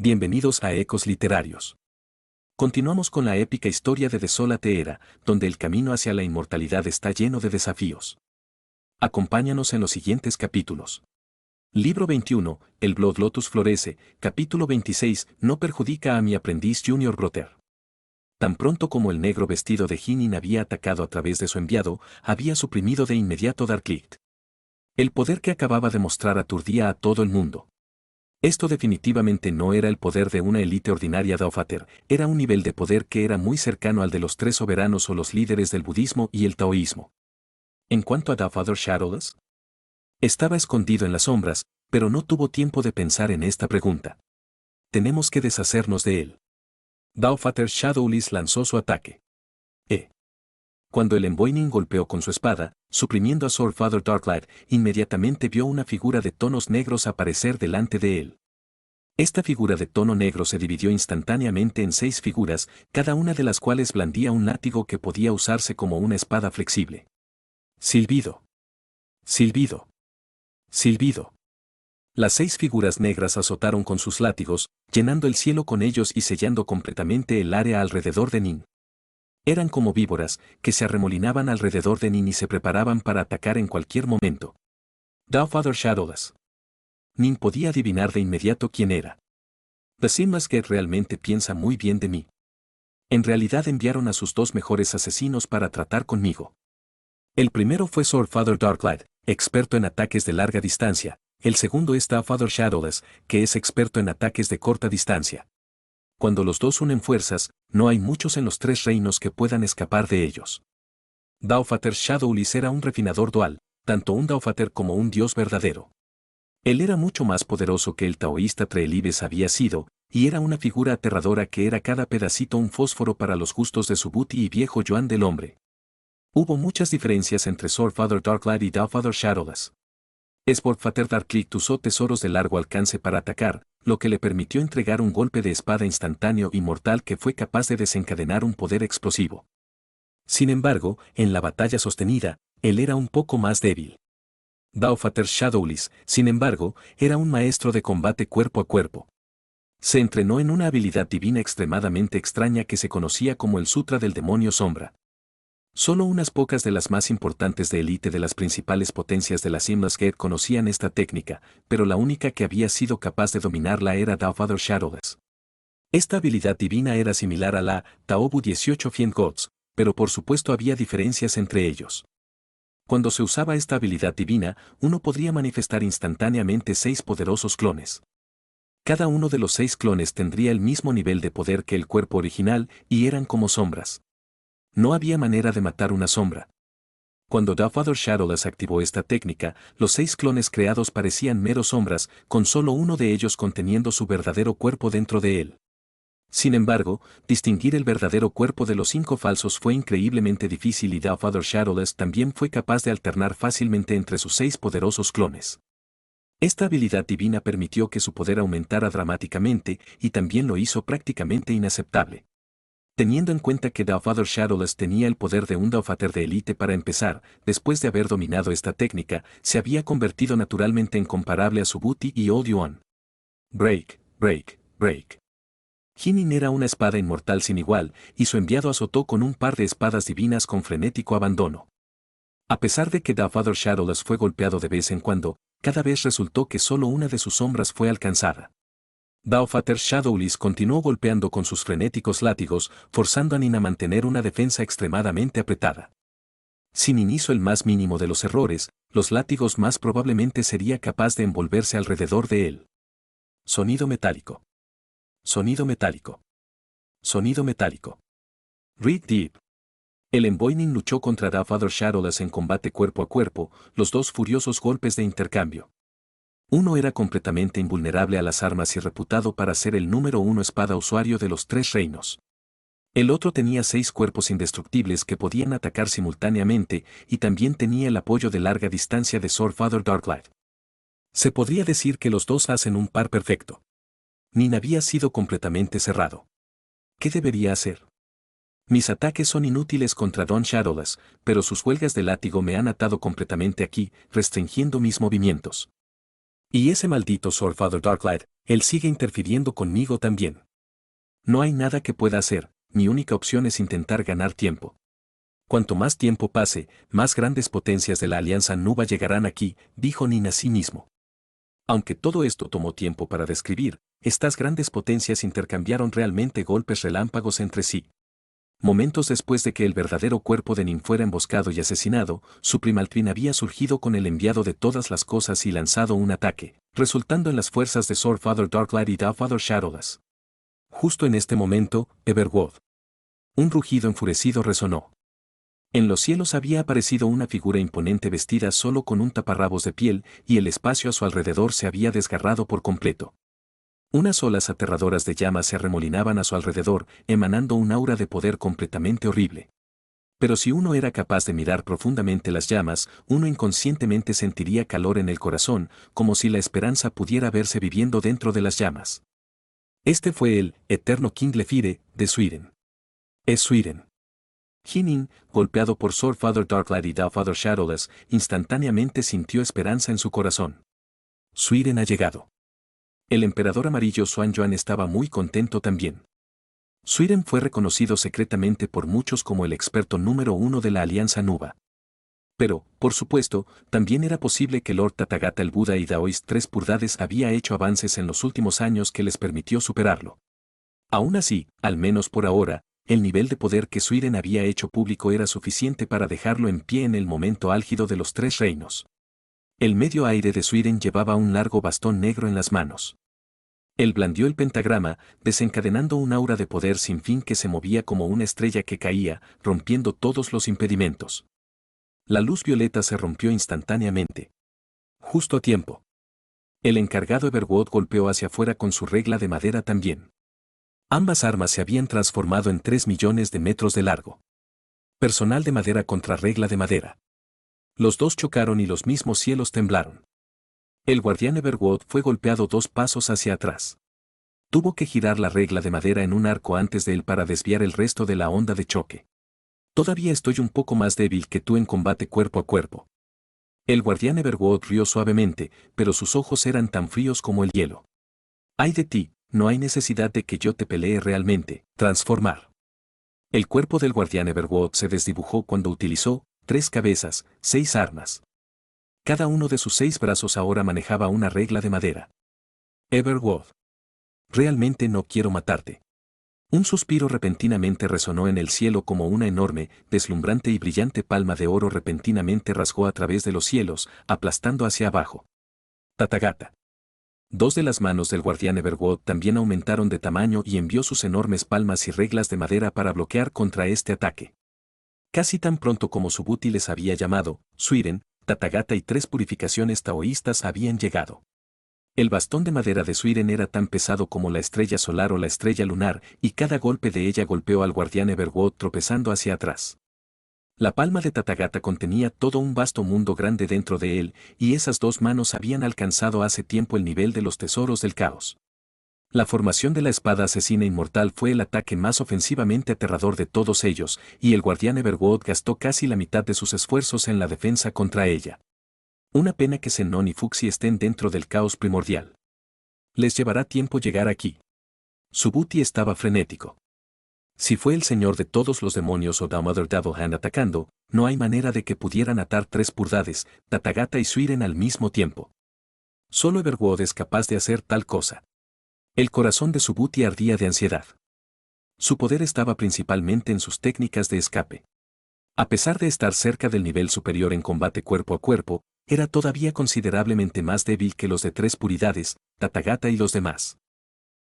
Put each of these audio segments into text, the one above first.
Bienvenidos a Ecos Literarios. Continuamos con la épica historia de Desolate Era, donde el camino hacia la inmortalidad está lleno de desafíos. Acompáñanos en los siguientes capítulos. Libro 21, El Blood Lotus florece, capítulo 26, no perjudica a mi aprendiz Junior Brother. Tan pronto como el negro vestido de Hinin había atacado a través de su enviado, había suprimido de inmediato Darklight. El poder que acababa de mostrar aturdía a todo el mundo. Esto definitivamente no era el poder de una élite ordinaria Daofater, era un nivel de poder que era muy cercano al de los tres soberanos o los líderes del budismo y el taoísmo. En cuanto a Daofather Shadowless, estaba escondido en las sombras, pero no tuvo tiempo de pensar en esta pregunta. Tenemos que deshacernos de él. Daofather Shadowless lanzó su ataque. Cuando el Envoying golpeó con su espada, suprimiendo a Swordfather Darklight, inmediatamente vio una figura de tonos negros aparecer delante de él. Esta figura de tono negro se dividió instantáneamente en 6 figuras, cada una de las cuales blandía un látigo que podía usarse como una espada flexible. Silbido. Silbido. Silbido. Las 6 figuras negras azotaron con sus látigos, llenando el cielo con ellos y sellando completamente el área alrededor de Nin. Eran como víboras, que se arremolinaban alrededor de Nin y se preparaban para atacar en cualquier momento. Daofather Shadowless. Nin podía adivinar de inmediato quién era. The Seamless Gate realmente piensa muy bien de mí. En realidad enviaron a sus 2 mejores asesinos para tratar conmigo. El primero fue Swordfather Darklight, experto en ataques de larga distancia. El segundo es Daofather Shadowless, que es experto en ataques de corta distancia. Cuando los dos unen fuerzas, no hay muchos en los 3 reinos que puedan escapar de ellos. Daofather Shadowless era un refinador dual, tanto un Daofather como un dios verdadero. Él era mucho más poderoso que el taoísta Treelibes había sido, y era una figura aterradora que era cada pedacito un fósforo para los gustos de Subhuti y viejo Yuan del hombre. Hubo muchas diferencias entre Swordfather Darklight y Daofather Shadowless. Swordfather Darklight usó tesoros de largo alcance para atacar, lo que le permitió entregar un golpe de espada instantáneo y mortal que fue capaz de desencadenar un poder explosivo. Sin embargo, en la batalla sostenida, él era un poco más débil. Daofather Shadowless, sin embargo, era un maestro de combate cuerpo a cuerpo. Se entrenó en una habilidad divina extremadamente extraña que se conocía como el Sutra del Demonio Sombra. Solo unas pocas de las más importantes de élite de las principales potencias de la Seamless Gate conocían esta técnica, pero la única que había sido capaz de dominarla era Daofather Shadowless. Esta habilidad divina era similar a la Taobu 18 Fiend Gods, pero por supuesto había diferencias entre ellos. Cuando se usaba esta habilidad divina, uno podría manifestar instantáneamente 6 poderosos clones. Cada uno de los 6 clones tendría el mismo nivel de poder que el cuerpo original y eran como sombras. No había manera de matar una sombra. Cuando Daofather Shadowless activó esta técnica, los 6 clones creados parecían meros sombras, con solo uno de ellos conteniendo su verdadero cuerpo dentro de él. Sin embargo, distinguir el verdadero cuerpo de los 5 falsos fue increíblemente difícil y Daofather Shadowless también fue capaz de alternar fácilmente entre sus 6 poderosos clones. Esta habilidad divina permitió que su poder aumentara dramáticamente y también lo hizo prácticamente inaceptable. Teniendo en cuenta que Daofather Shadowless tenía el poder de un Daofather de élite para empezar, después de haber dominado esta técnica, se había convertido naturalmente en comparable a Subhuti y Old Yuan. Break, break, break. Hinin era una espada inmortal sin igual, y su enviado azotó con un par de espadas divinas con frenético abandono. A pesar de que Daofather Shadowless fue golpeado de vez en cuando, cada vez resultó que solo una de sus sombras fue alcanzada. Daofather Shadowless continuó golpeando con sus frenéticos látigos, forzando a Nin a mantener una defensa extremadamente apretada. Si Nin hizo el más mínimo de los errores, los látigos más probablemente sería capaz de envolverse alrededor de él. Sonido metálico. Sonido metálico. Sonido metálico. Read Deep. El Envoying luchó contra Daofather Shadowless en combate cuerpo a cuerpo, los 2 furiosos golpes de intercambio. Uno era completamente invulnerable a las armas y reputado para ser el número 1 espada usuario de los 3 reinos. El otro tenía 6 cuerpos indestructibles que podían atacar simultáneamente y también tenía el apoyo de larga distancia de Swordfather Darklight. Se podría decir que los dos hacen un par perfecto. Nin había sido completamente cerrado. ¿Qué debería hacer? Mis ataques son inútiles contra Don Shadowless, pero sus huelgas de látigo me han atado completamente aquí, restringiendo mis movimientos. Y ese maldito Sir Father Darklight, él sigue interfiriendo conmigo también. No hay nada que pueda hacer, mi única opción es intentar ganar tiempo. Cuanto más tiempo pase, más grandes potencias de la Alianza Nuba llegarán aquí, dijo Nin a sí mismo. Aunque todo esto tomó tiempo para describir, estas grandes potencias intercambiaron realmente golpes relámpagos entre sí. Momentos después de que el verdadero cuerpo de Nin fuera emboscado y asesinado, su Primaltwin había surgido con el enviado de todas las cosas y lanzado un ataque, resultando en las fuerzas de Sir Father Darklight y Father Shadowless. Justo en este momento, Everwood. Un rugido enfurecido resonó. En los cielos había aparecido una figura imponente vestida solo con un taparrabos de piel y el espacio a su alrededor se había desgarrado por completo. Unas olas aterradoras de llamas se arremolinaban a su alrededor, emanando un aura de poder completamente horrible. Pero si uno era capaz de mirar profundamente las llamas, uno inconscientemente sentiría calor en el corazón, como si la esperanza pudiera verse viviendo dentro de las llamas. Este fue el eterno King Lefire, de Suiren. Es Suiren. Nin, golpeado por Sir Father Darklight y Father Shadowless, instantáneamente sintió esperanza en su corazón. Suiren ha llegado. El emperador amarillo Xuan Yuan estaba muy contento también. Suiren fue reconocido secretamente por muchos como el experto número 1 de la Alianza Nuba. Pero, por supuesto, también era posible que Lord Tathagata el Buda y Daoist Tres Purdades había hecho avances en los últimos años que les permitió superarlo. Aún así, al menos por ahora, el nivel de poder que Suiren había hecho público era suficiente para dejarlo en pie en el momento álgido de los tres reinos. El medio aire de Suiren llevaba un largo bastón negro en las manos. Él blandió el pentagrama, desencadenando un aura de poder sin fin que se movía como una estrella que caía, rompiendo todos los impedimentos. La luz violeta se rompió instantáneamente. Justo a tiempo. El encargado Everwood golpeó hacia afuera con su regla de madera también. Ambas armas se habían transformado en 3 millones de metros de largo. Personal de madera contra regla de madera. Los dos chocaron y los mismos cielos temblaron. El guardián Everwood fue golpeado 2 pasos hacia atrás. Tuvo que girar la regla de madera en un arco antes de él para desviar el resto de la onda de choque. Todavía estoy un poco más débil que tú en combate cuerpo a cuerpo. El guardián Everwood rió suavemente, pero sus ojos eran tan fríos como el hielo. ¡Ay de ti! No hay necesidad de que yo te pelee realmente. Transformar. El cuerpo del guardián Everwood se desdibujó cuando utilizó 3 cabezas, 6 armas. Cada uno de sus 6 brazos ahora manejaba una regla de madera. Everwood. Realmente no quiero matarte. Un suspiro repentinamente resonó en el cielo como una enorme, deslumbrante y brillante palma de oro repentinamente rasgó a través de los cielos, aplastando hacia abajo. Tathagata. 2 de las manos del guardián Everwood también aumentaron de tamaño y envió sus enormes palmas y reglas de madera para bloquear contra este ataque. Casi tan pronto como Subuti les había llamado, Suiren, Tathagata y 3 purificaciones taoístas habían llegado. El bastón de madera de Suiren era tan pesado como la estrella solar o la estrella lunar, y cada golpe de ella golpeó al guardián Everwood tropezando hacia atrás. La palma de Tathagata contenía todo un vasto mundo grande dentro de él, y esas 2 manos habían alcanzado hace tiempo el nivel de los tesoros del caos. La formación de la espada asesina inmortal fue el ataque más ofensivamente aterrador de todos ellos, y el guardián Everwood gastó casi la mitad de sus esfuerzos en la defensa contra ella. Una pena que Zenon y Fuxi estén dentro del caos primordial. Les llevará tiempo llegar aquí. Subuti estaba frenético. Si fue el señor de todos los demonios o The Mother Devil Hand atacando, no hay manera de que pudieran atar 3 Purdades, Tathagata y Suiren al mismo tiempo. Solo Everwood es capaz de hacer tal cosa. El corazón de Subuti ardía de ansiedad. Su poder estaba principalmente en sus técnicas de escape. A pesar de estar cerca del nivel superior en combate cuerpo a cuerpo, era todavía considerablemente más débil que los de 3 Puridades, Tathagata y los demás.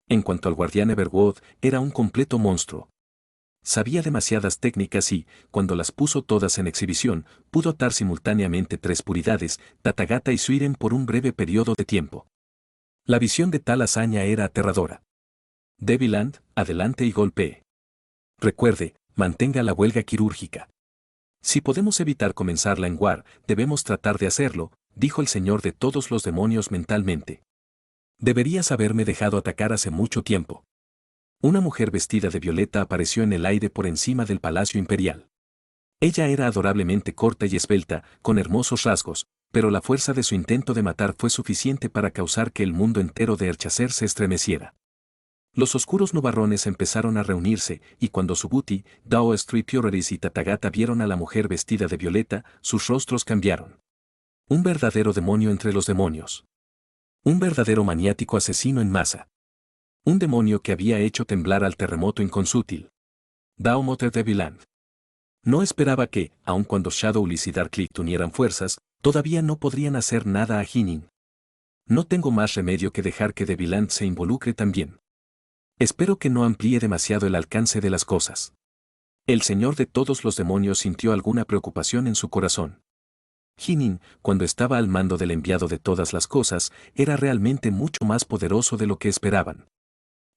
En cuanto al guardián Everwood, era un completo monstruo. Sabía demasiadas técnicas y, cuando las puso todas en exhibición, pudo atar simultáneamente 3 Puridades, Tathagata y Suiren por un breve periodo de tiempo. La visión de tal hazaña era aterradora. Deviland, adelante y golpee. Recuerde, mantenga la huelga quirúrgica. Si podemos evitar comenzarla en War, debemos tratar de hacerlo, dijo el señor de todos los demonios mentalmente. Deberías haberme dejado atacar hace mucho tiempo. Una mujer vestida de violeta apareció en el aire por encima del palacio imperial. Ella era adorablemente corta y esbelta, con hermosos rasgos, pero la fuerza de su intento de matar fue suficiente para causar que el mundo entero de Erchacer se estremeciera. Los oscuros nubarrones empezaron a reunirse, y cuando Subhuti, Dao Street Pureris y Tathagata vieron a la mujer vestida de violeta, sus rostros cambiaron. Un verdadero demonio entre los demonios. Un verdadero maniático asesino en masa. Un demonio que había hecho temblar al terremoto inconsútil. Dao Motter de Viland. No esperaba que, aun cuando Shadowless y Darklight unieran fuerzas, todavía no podrían hacer nada a Hinin. No tengo más remedio que dejar que Deviland se involucre también. Espero que no amplíe demasiado el alcance de las cosas. El señor de todos los demonios sintió alguna preocupación en su corazón. Hinin, cuando estaba al mando del enviado de todas las cosas, era realmente mucho más poderoso de lo que esperaban.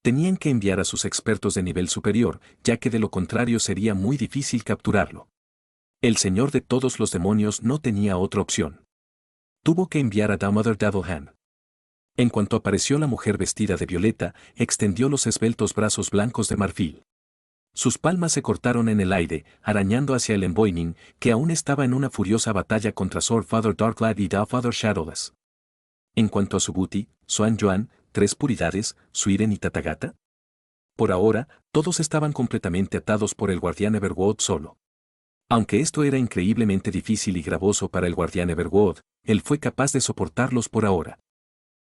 Tenían que enviar a sus expertos de nivel superior, ya que de lo contrario sería muy difícil capturarlo. El señor de todos los demonios no tenía otra opción. Tuvo que enviar a Damodar Davelhan. En cuanto apareció la mujer vestida de violeta, extendió los esbeltos brazos blancos de marfil. Sus palmas se cortaron en el aire, arañando hacia el Envoying, que aún estaba en una furiosa batalla contra Swordfather Darklight y Dowfather Shadowless. En cuanto a Subhuti, Xuan Yuan, Tres Puridades, Suiren y Tathagata. Por ahora, todos estaban completamente atados por el guardián Everwood solo. Aunque esto era increíblemente difícil y gravoso para el guardián Everwood, él fue capaz de soportarlos por ahora.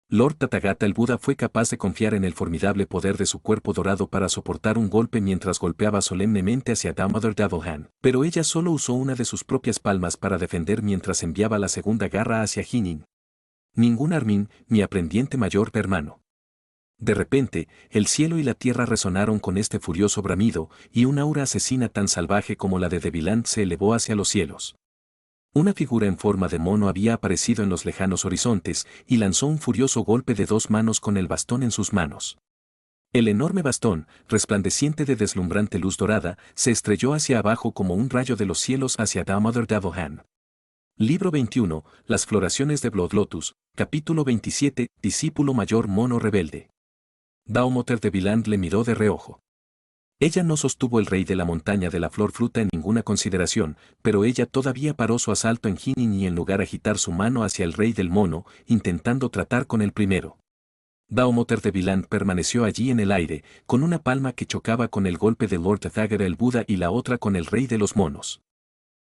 Lord Tathagata el Buda fue capaz de confiar en el formidable poder de su cuerpo dorado para soportar un golpe mientras golpeaba solemnemente hacia Damodar Davelhan, pero ella solo usó una de sus propias palmas para defender mientras enviaba la segunda garra hacia Hinin. Ningún Armin, mi aprendiente mayor hermano. De repente, el cielo y la tierra resonaron con este furioso bramido, y una aura asesina tan salvaje como la de Deviland se elevó hacia los cielos. Una figura en forma de mono había aparecido en los lejanos horizontes y lanzó un furioso golpe de dos manos con el bastón en sus manos. El enorme bastón, resplandeciente de deslumbrante luz dorada, se estrelló hacia abajo como un rayo de los cielos hacia Damodar Davelhan. Libro 21, Las floraciones de Blood Lotus, capítulo 27, Discípulo mayor mono rebelde. Dao Motter de Viland le miró de reojo. Ella no sostuvo el rey de la montaña de la flor fruta en ninguna consideración, pero ella todavía paró su asalto en Hinin y en lugar agitar su mano hacia el rey del mono, intentando tratar con el primero. Dao Motter de Viland permaneció allí en el aire, con una palma que chocaba con el golpe de Lord Tathagata el Buda y la otra con el rey de los monos.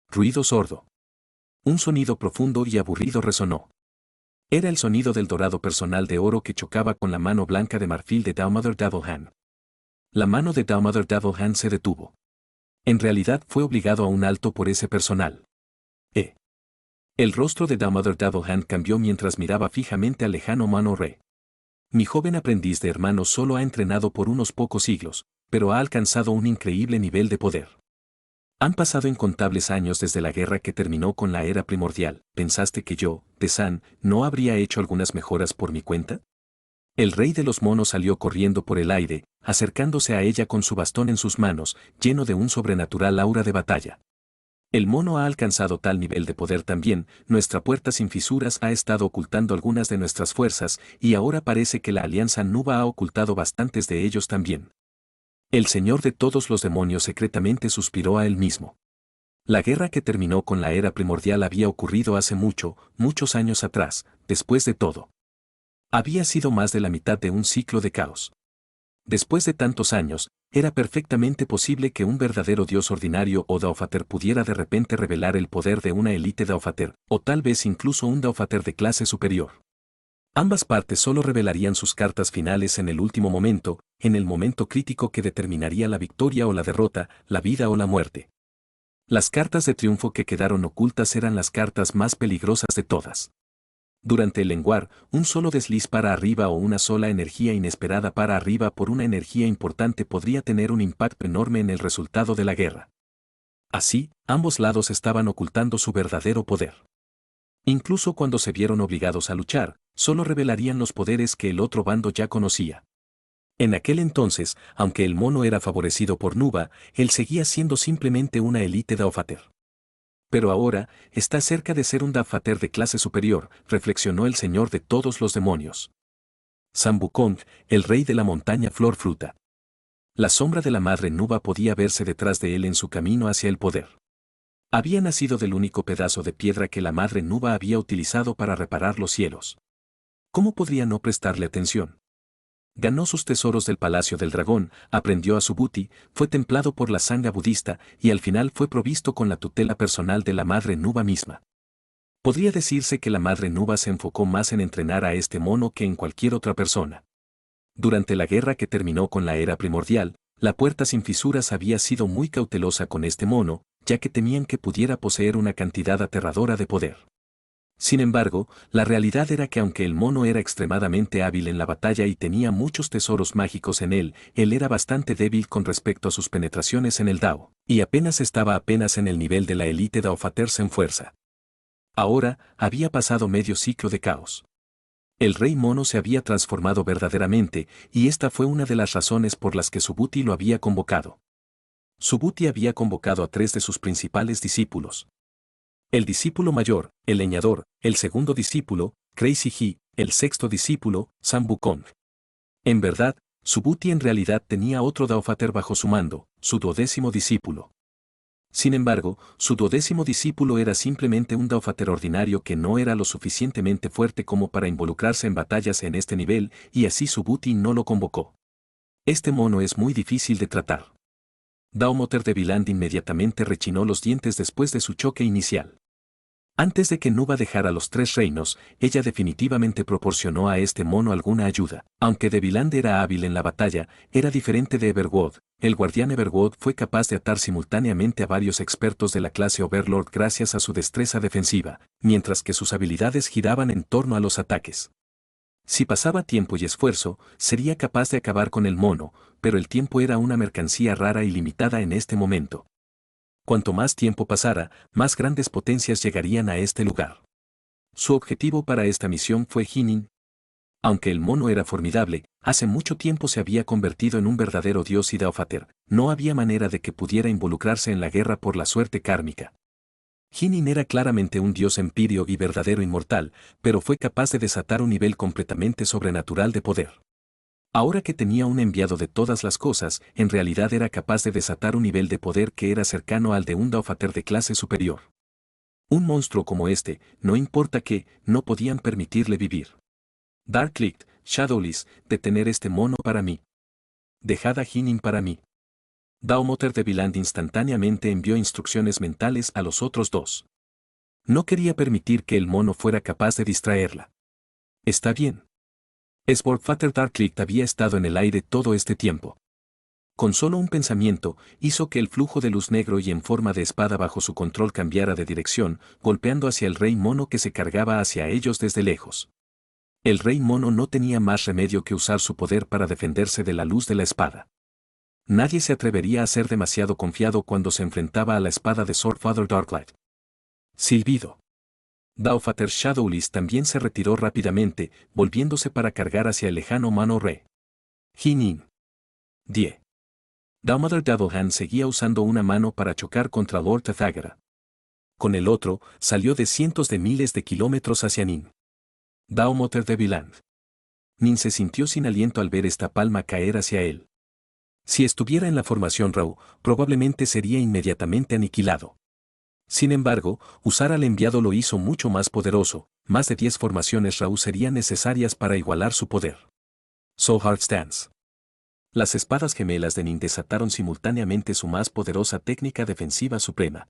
Ruido sordo. Un sonido profundo y aburrido resonó. Era el sonido del dorado personal de oro que chocaba con la mano blanca de marfil de Damodar Davelhan. La mano de Damodar Davelhan se detuvo. En realidad fue obligado a un alto por ese personal. El rostro de Damodar Davelhan cambió mientras miraba fijamente al lejano Mano Re. Mi joven aprendiz de hermano solo ha entrenado por unos pocos siglos, pero ha alcanzado un increíble nivel de poder. Han pasado incontables años desde la guerra que terminó con la era primordial. ¿Pensaste que yo, Desan, no habría hecho algunas mejoras por mi cuenta? El rey de los monos salió corriendo por el aire, acercándose a ella con su bastón en sus manos, lleno de un sobrenatural aura de batalla. El mono ha alcanzado tal nivel de poder también, nuestra puerta sin fisuras ha estado ocultando algunas de nuestras fuerzas, y ahora parece que la alianza Nuba ha ocultado bastantes de ellos también. El señor de todos los demonios secretamente suspiró a él mismo. La guerra que terminó con la era primordial había ocurrido hace muchos años atrás, después de todo. Había sido más de la mitad de un ciclo de caos. Después de tantos años, era perfectamente posible que un verdadero dios ordinario o Daofater pudiera de repente revelar el poder de una élite Daofater, o tal vez incluso un Daofater de clase superior. Ambas partes solo revelarían sus cartas finales en el último momento, en el momento crítico que determinaría la victoria o la derrota, la vida o la muerte. Las cartas de triunfo que quedaron ocultas eran las cartas más peligrosas de todas. Durante el lenguar, un solo desliz para arriba o una sola energía inesperada para arriba por una energía importante podría tener un impacto enorme en el resultado de la guerra. Así, ambos lados estaban ocultando su verdadero poder. Incluso cuando se vieron obligados a luchar, solo revelarían los poderes que el otro bando ya conocía. En aquel entonces, aunque el mono era favorecido por Nuba, él seguía siendo simplemente una élite Daofater. Pero ahora, está cerca de ser un Daofater de clase superior, reflexionó el señor de todos los demonios. Sambukong, el rey de la montaña Flor Fruta. La sombra de la madre Nuba podía verse detrás de él en su camino hacia el poder. Había nacido del único pedazo de piedra que la madre Nuba había utilizado para reparar los cielos. ¿Cómo podría no prestarle atención? Ganó sus tesoros del Palacio del Dragón, aprendió a Subhuti, fue templado por la sangha budista y al final fue provisto con la tutela personal de la madre Nuba misma. Podría decirse que la madre Nuba se enfocó más en entrenar a este mono que en cualquier otra persona. Durante la guerra que terminó con la era primordial, la Puerta sin Fisuras había sido muy cautelosa con este mono, ya que temían que pudiera poseer una cantidad aterradora de poder. Sin embargo, la realidad era que aunque el mono era extremadamente hábil en la batalla y tenía muchos tesoros mágicos en él era bastante débil con respecto a sus penetraciones en el Dao, y estaba apenas en el nivel de la élite Daofaters en fuerza. Ahora, había pasado medio ciclo de caos. El rey mono se había transformado verdaderamente, y esta fue una de las razones por las que Subhuti lo había convocado. Subhuti había convocado a 3 de sus principales discípulos. El discípulo mayor, el leñador; el segundo discípulo, Crazy He; el sexto discípulo, Sam Wukong. En verdad, Subhuti en realidad tenía otro Daofater bajo su mando, su 12º discípulo. Sin embargo, su 12º discípulo era simplemente un Daofater ordinario que no era lo suficientemente fuerte como para involucrarse en batallas en este nivel, y así Subhuti no lo convocó. Este mono es muy difícil de tratar. Daomoter de Viland inmediatamente rechinó los dientes después de su choque inicial. Antes de que Nuba dejara los 3 reinos, ella definitivamente proporcionó a este mono alguna ayuda. Aunque de Viland era hábil en la batalla, era diferente de Everwood. El guardián Everwood fue capaz de atar simultáneamente a varios expertos de la clase Overlord gracias a su destreza defensiva, mientras que sus habilidades giraban en torno a los ataques. Si pasaba tiempo y esfuerzo, sería capaz de acabar con el mono, pero el tiempo era una mercancía rara y limitada en este momento. Cuanto más tiempo pasara, más grandes potencias llegarían a este lugar. Su objetivo para esta misión fue Hinin. Aunque el mono era formidable, hace mucho tiempo se había convertido en un verdadero dios y Daofater, no había manera de que pudiera involucrarse en la guerra por la suerte kármica. Hinin era claramente un dios empirio y verdadero inmortal, pero fue capaz de desatar un nivel completamente sobrenatural de poder. Ahora que tenía un enviado de todas las cosas, en realidad era capaz de desatar un nivel de poder que era cercano al de un Daofater de clase superior. Un monstruo como este, no importa qué, no podían permitirle vivir. Darklight, Shadowless, detener este mono para mí. Dejad a Hinin para mí. Daomoter de Viland instantáneamente envió instrucciones mentales a los otros 2. No quería permitir que el mono fuera capaz de distraerla. Está bien. Sworldfather Darklight había estado en el aire todo este tiempo. Con solo un pensamiento, hizo que el flujo de luz negro y en forma de espada bajo su control cambiara de dirección, golpeando hacia el rey mono que se cargaba hacia ellos desde lejos. El rey mono no tenía más remedio que usar su poder para defenderse de la luz de la espada. Nadie se atrevería a ser demasiado confiado cuando se enfrentaba a la espada de Swordfather Darklight. Silbido. Daofater Shadowless también se retiró rápidamente, volviéndose para cargar hacia el lejano Mano Re. Hinin. 10. Daomoter Davelhan seguía usando una mano para chocar contra Lord Tethagara. Con el otro, salió de cientos de miles de kilómetros hacia Nin. Daomoter de Viland. Nin se sintió sin aliento al ver esta palma caer hacia él. Si estuviera en la formación Rao, probablemente sería inmediatamente aniquilado. Sin embargo, usar al enviado lo hizo mucho más poderoso, más de 10 formaciones Rao serían necesarias para igualar su poder. So Hard Stance. Las espadas gemelas de Nin desataron simultáneamente su más poderosa técnica defensiva suprema.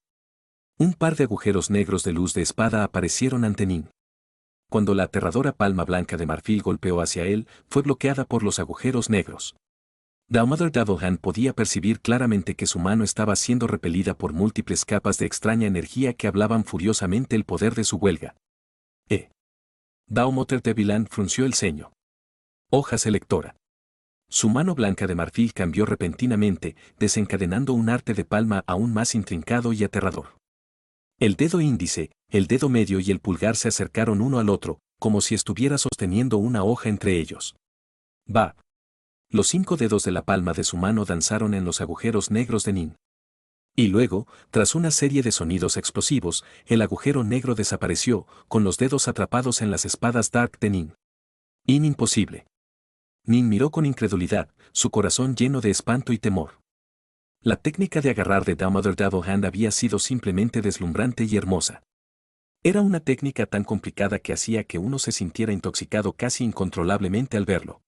Un par de agujeros negros de luz de espada aparecieron ante Nin. Cuando la aterradora palma blanca de marfil golpeó hacia él, fue bloqueada por los agujeros negros. Daomoter Davelhan podía percibir claramente que su mano estaba siendo repelida por múltiples capas de extraña energía que hablaban furiosamente el poder de su huelga. Daomoter de Viland frunció el ceño. Hoja selectora. Su mano blanca de marfil cambió repentinamente, desencadenando un arte de palma aún más intrincado y aterrador. El dedo índice, el dedo medio y el pulgar se acercaron uno al otro, como si estuviera sosteniendo una hoja entre ellos. ¡Bah! Los 5 dedos de la palma de su mano danzaron en los agujeros negros de Nin. Y luego, tras una serie de sonidos explosivos, el agujero negro desapareció, con los dedos atrapados en las espadas Dark de Nin. Imposible. Nin miró con incredulidad, su corazón lleno de espanto y temor. La técnica de agarrar de Damodar Devil Hand había sido simplemente deslumbrante y hermosa. Era una técnica tan complicada que hacía que uno se sintiera intoxicado casi incontrolablemente al verlo.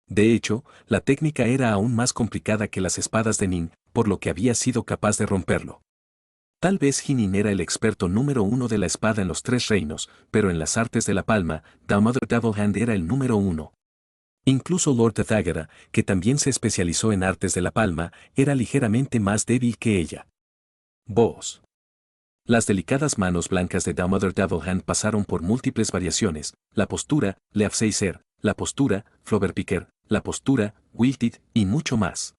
De hecho, la técnica era aún más complicada que las espadas de Nin, por lo que había sido capaz de romperlo. Tal vez Hinin era el experto número uno de la espada en los tres reinos, pero en las artes de la palma, Damodar Devil Hand era el número uno. Incluso Lord Tethagara, que también se especializó en artes de la palma, era ligeramente más débil que ella. Voz. Las delicadas manos blancas de Damodar Devil Hand pasaron por múltiples variaciones: la postura, Leaf Seiser, la postura, Floverpicker, la postura, Wilted, y mucho más.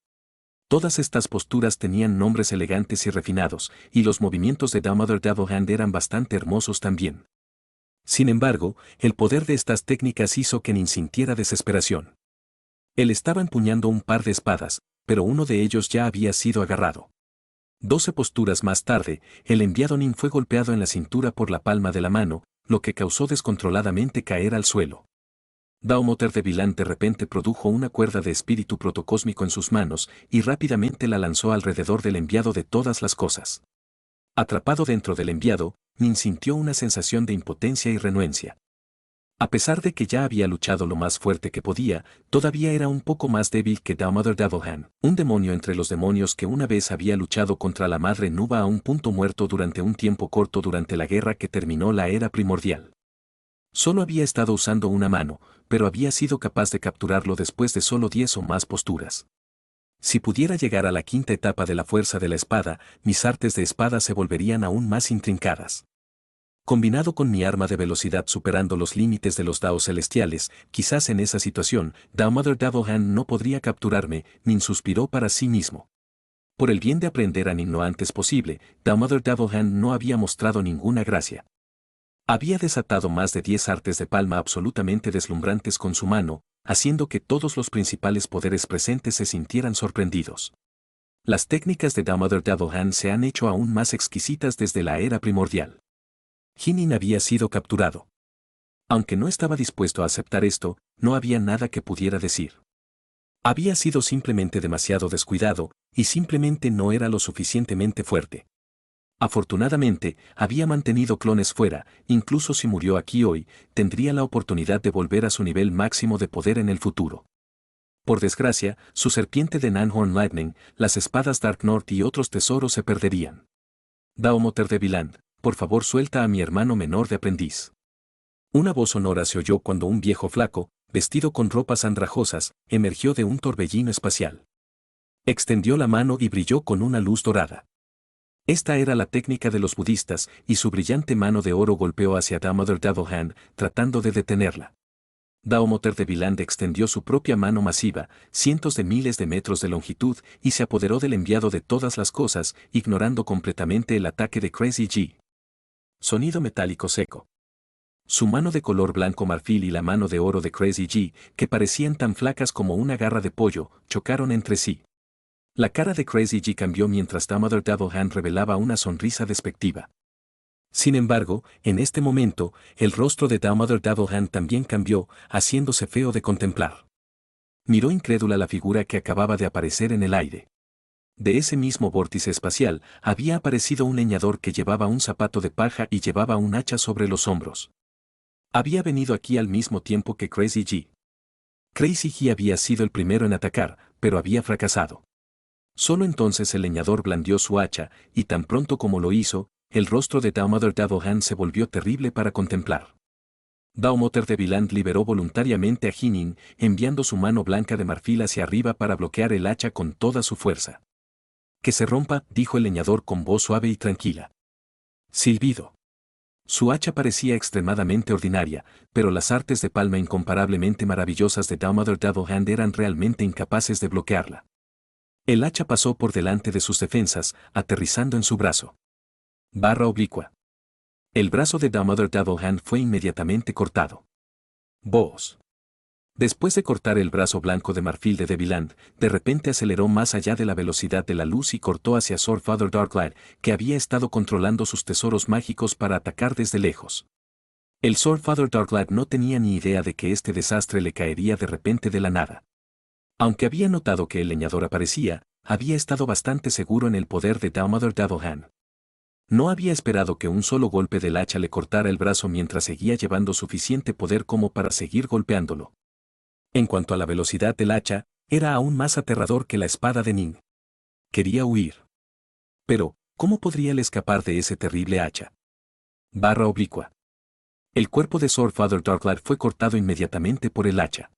Todas estas posturas tenían nombres elegantes y refinados, y los movimientos de Damodar Devil Hand eran bastante hermosos también. Sin embargo, el poder de estas técnicas hizo que Nin sintiera desesperación. Él estaba empuñando un par de espadas, pero uno de ellos ya había sido agarrado. 12 posturas más tarde, el enviado Nin fue golpeado en la cintura por la palma de la mano, lo que causó descontroladamente caer al suelo. Daomoter de Viland de repente produjo una cuerda de espíritu protocósmico en sus manos y rápidamente la lanzó alrededor del enviado de todas las cosas. Atrapado dentro del enviado, Nin sintió una sensación de impotencia y renuencia. A pesar de que ya había luchado lo más fuerte que podía, todavía era un poco más débil que Damodar Devil Hand, un demonio entre los demonios que una vez había luchado contra la madre Nuba a un punto muerto durante un tiempo corto durante la guerra que terminó la era primordial. Solo había estado usando una mano, pero había sido capaz de capturarlo después de solo 10 o más posturas. Si pudiera llegar a la quinta etapa de la fuerza de la espada, mis artes de espada se volverían aún más intrincadas. Combinado con mi arma de velocidad superando los límites de los daos celestiales, quizás en esa situación, Damodar Devil Hand no podría capturarme, Nin suspiró para sí mismo. Por el bien de aprender a Nin lo antes posible, Damodar Devil Hand no había mostrado ninguna gracia. Había desatado más de 10 artes de palma absolutamente deslumbrantes con su mano, haciendo que todos los principales poderes presentes se sintieran sorprendidos. Las técnicas de Damodar Devil Hand se han hecho aún más exquisitas desde la era primordial. Hinin había sido capturado. Aunque no estaba dispuesto a aceptar esto, no había nada que pudiera decir. Había sido simplemente demasiado descuidado, y simplemente no era lo suficientemente fuerte. Afortunadamente, había mantenido clones fuera, incluso si murió aquí hoy, tendría la oportunidad de volver a su nivel máximo de poder en el futuro. Por desgracia, su serpiente de Nanhorn Lightning, las espadas Dark North y otros tesoros se perderían. Daomoter de Viland, por favor suelta a mi hermano menor de aprendiz. Una voz sonora se oyó cuando un viejo flaco, vestido con ropas andrajosas, emergió de un torbellino espacial. Extendió la mano y brilló con una luz dorada. Esta era la técnica de los budistas, y su brillante mano de oro golpeó hacia Damodar Devil Hand, tratando de detenerla. Daomoter de Viland extendió su propia mano masiva, cientos de miles de metros de longitud, y se apoderó del enviado de todas las cosas, ignorando completamente el ataque de Crazy G. Sonido metálico seco. Su mano de color blanco marfil y la mano de oro de Crazy G, que parecían tan flacas como una garra de pollo, chocaron entre sí. La cara de Crazy G cambió mientras Damodar Devil Hand revelaba una sonrisa despectiva. Sin embargo, en este momento, el rostro de Damodar Devil Hand también cambió, haciéndose feo de contemplar. Miró incrédula la figura que acababa de aparecer en el aire. De ese mismo vórtice espacial, había aparecido un leñador que llevaba un zapato de paja y llevaba un hacha sobre los hombros. Había venido aquí al mismo tiempo que Crazy G. Crazy G había sido el primero en atacar, pero había fracasado. Solo entonces el leñador blandió su hacha, y tan pronto como lo hizo, el rostro de Damodar Devil Hand se volvió terrible para contemplar. Daomoter de Viland liberó voluntariamente a Hinin, enviando su mano blanca de marfil hacia arriba para bloquear el hacha con toda su fuerza. Que se rompa, dijo el leñador con voz suave y tranquila. Silbido. Su hacha parecía extremadamente ordinaria, pero las artes de palma incomparablemente maravillosas de Damodar Devil Hand eran realmente incapaces de bloquearla. El hacha pasó por delante de sus defensas, aterrizando en su brazo. Barra oblicua. El brazo de Damodar Devil Hand fue inmediatamente cortado. Voz. Después de cortar el brazo blanco de marfil de Viland, de repente aceleró más allá de la velocidad de la luz y cortó hacia Swordfather Darklight, que había estado controlando sus tesoros mágicos para atacar desde lejos. El Swordfather Darklight no tenía ni idea de que este desastre le caería de repente de la nada. Aunque había notado que el leñador aparecía, había estado bastante seguro en el poder de Damodaran Doublehand. No había esperado que un solo golpe del hacha le cortara el brazo mientras seguía llevando suficiente poder como para seguir golpeándolo. En cuanto a la velocidad del hacha, era aún más aterrador que la espada de Ning. Quería huir. Pero, ¿cómo podría él escapar de ese terrible hacha? Barra oblicua. El cuerpo de Sir Father Darklight fue cortado inmediatamente por el hacha.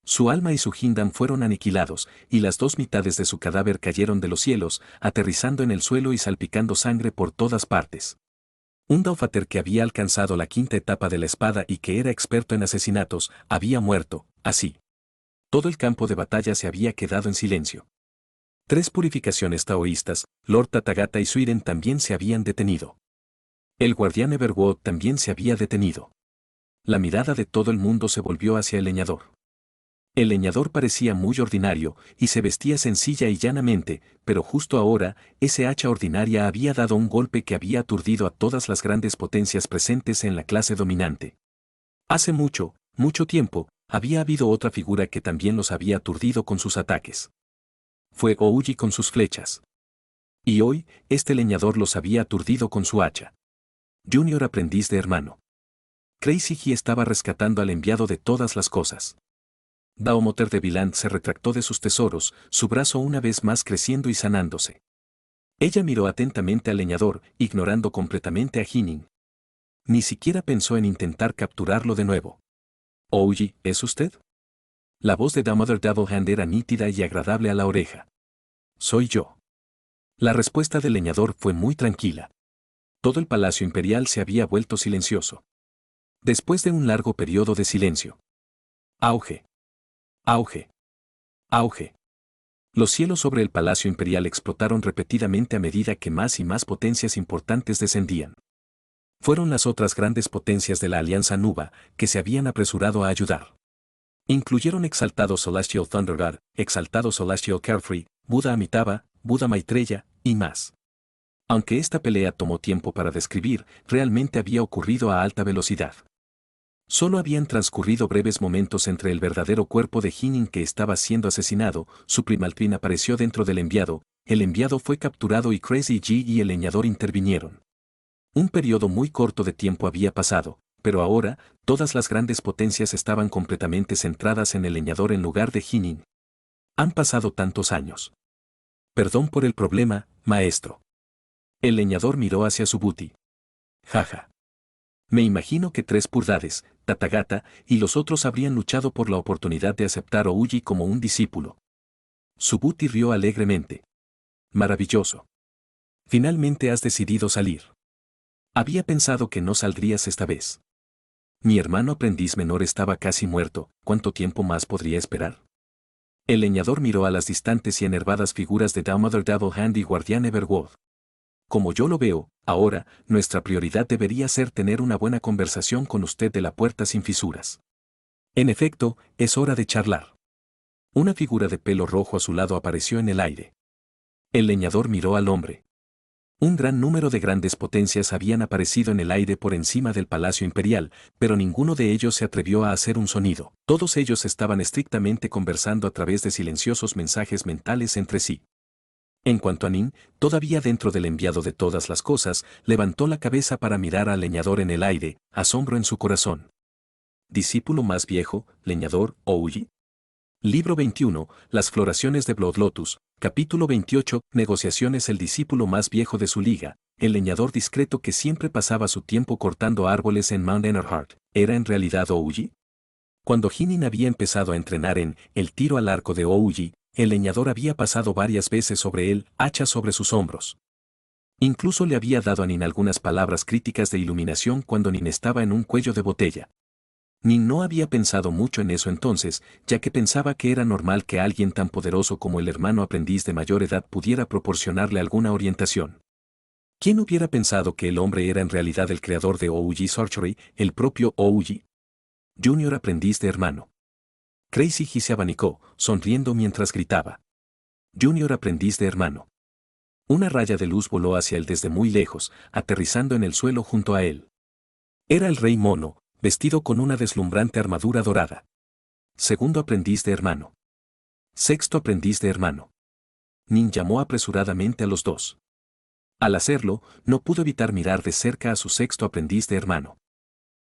Su alma y su Hindam fueron aniquilados, y las dos mitades de su cadáver cayeron de los cielos, aterrizando en el suelo y salpicando sangre por todas partes. Un Daufater que había alcanzado la quinta etapa de la espada y que era experto en asesinatos, había muerto, así. Todo el campo de batalla se había quedado en silencio. 3 purificaciones taoístas, Lord Tathagata y Suiren también se habían detenido. El guardián Everwood también se había detenido. La mirada de todo el mundo se volvió hacia el leñador. El leñador parecía muy ordinario, y se vestía sencilla y llanamente, pero justo ahora, ese hacha ordinaria había dado un golpe que había aturdido a todas las grandes potencias presentes en la clase dominante. Hace mucho, mucho tiempo, había habido otra figura que también los había aturdido con sus ataques. Fue Ouji con sus flechas. Y hoy, este leñador los había aturdido con su hacha. Junior aprendiz de hermano. Crazy He estaba rescatando al enviado de todas las cosas. Daomoter de Viland se retractó de sus tesoros, su brazo una vez más creciendo y sanándose. Ella miró atentamente al leñador, ignorando completamente a Hinin. Ni siquiera pensó en intentar capturarlo de nuevo. Ouji, ¿es usted? La voz de Damodaran Doublehand era nítida y agradable a la oreja. Soy yo. La respuesta del leñador fue muy tranquila. Todo el palacio imperial se había vuelto silencioso. Después de un largo periodo de silencio. Auge. Auge. Auge. Los cielos sobre el palacio imperial explotaron repetidamente a medida que más y más potencias importantes descendían. Fueron las otras grandes potencias de la Alianza Nuba, que se habían apresurado a ayudar. Incluyeron exaltado Celestial Thundergod, exaltado Celestial Carefree, Buda Amitabha, Buda Maitreya, y más. Aunque esta pelea tomó tiempo para describir, realmente había ocurrido a alta velocidad. Solo habían transcurrido breves momentos entre el verdadero cuerpo de Hinin que estaba siendo asesinado, su Primalpin apareció dentro del enviado, el enviado fue capturado y Crazy G y el leñador intervinieron. Un periodo muy corto de tiempo había pasado, pero ahora, todas las grandes potencias estaban completamente centradas en el leñador en lugar de Hinin. Han pasado tantos años. Perdón por el problema, maestro. El leñador miró hacia su Subuti. Jaja. Me imagino que 3 Purdades, Tathagata, y los otros habrían luchado por la oportunidad de aceptar a Ouji como un discípulo. Subuti rió alegremente. Maravilloso. Finalmente has decidido salir. Había pensado que no saldrías esta vez. Mi hermano aprendiz menor estaba casi muerto, ¿cuánto tiempo más podría esperar? El leñador miró a las distantes y enervadas figuras de Damodaran Doublehand y Guardián Everwood. Como yo lo veo, ahora, nuestra prioridad debería ser tener una buena conversación con usted de la puerta sin fisuras. En efecto, es hora de charlar. Una figura de pelo rojo a su lado apareció en el aire. El leñador miró al hombre. Un gran número de grandes potencias habían aparecido en el aire por encima del Palacio Imperial, pero ninguno de ellos se atrevió a hacer un sonido. Todos ellos estaban estrictamente conversando a través de silenciosos mensajes mentales entre sí. En cuanto a Nin, todavía dentro del enviado de todas las cosas, levantó la cabeza para mirar al leñador en el aire, asombro en su corazón. Discípulo más viejo, leñador, Ouji. Libro 21, Las floraciones de Blood Lotus, capítulo 28, Negociaciones. El discípulo más viejo de su liga, el leñador discreto que siempre pasaba su tiempo cortando árboles en Mount Enerhart, ¿era en realidad Ouji? Cuando Hinin había empezado a entrenar en el tiro al arco de Ouji, el leñador había pasado varias veces sobre él, hacha sobre sus hombros. Incluso le había dado a Nin algunas palabras críticas de iluminación cuando Nin estaba en un cuello de botella. Nin no había pensado mucho en eso entonces, ya que pensaba que era normal que alguien tan poderoso como el hermano aprendiz de mayor edad pudiera proporcionarle alguna orientación. ¿Quién hubiera pensado que el hombre era en realidad el creador de Ouji Sorcery, el propio Ouji? Junior aprendiz de hermano. Crazy He se abanicó, sonriendo mientras gritaba. Junior aprendiz de hermano. Una raya de luz voló hacia él desde muy lejos, aterrizando en el suelo junto a él. Era el rey mono, vestido con una deslumbrante armadura dorada. Segundo aprendiz de hermano. Sexto aprendiz de hermano. Nin llamó apresuradamente a los dos. Al hacerlo, no pudo evitar mirar de cerca a su sexto aprendiz de hermano.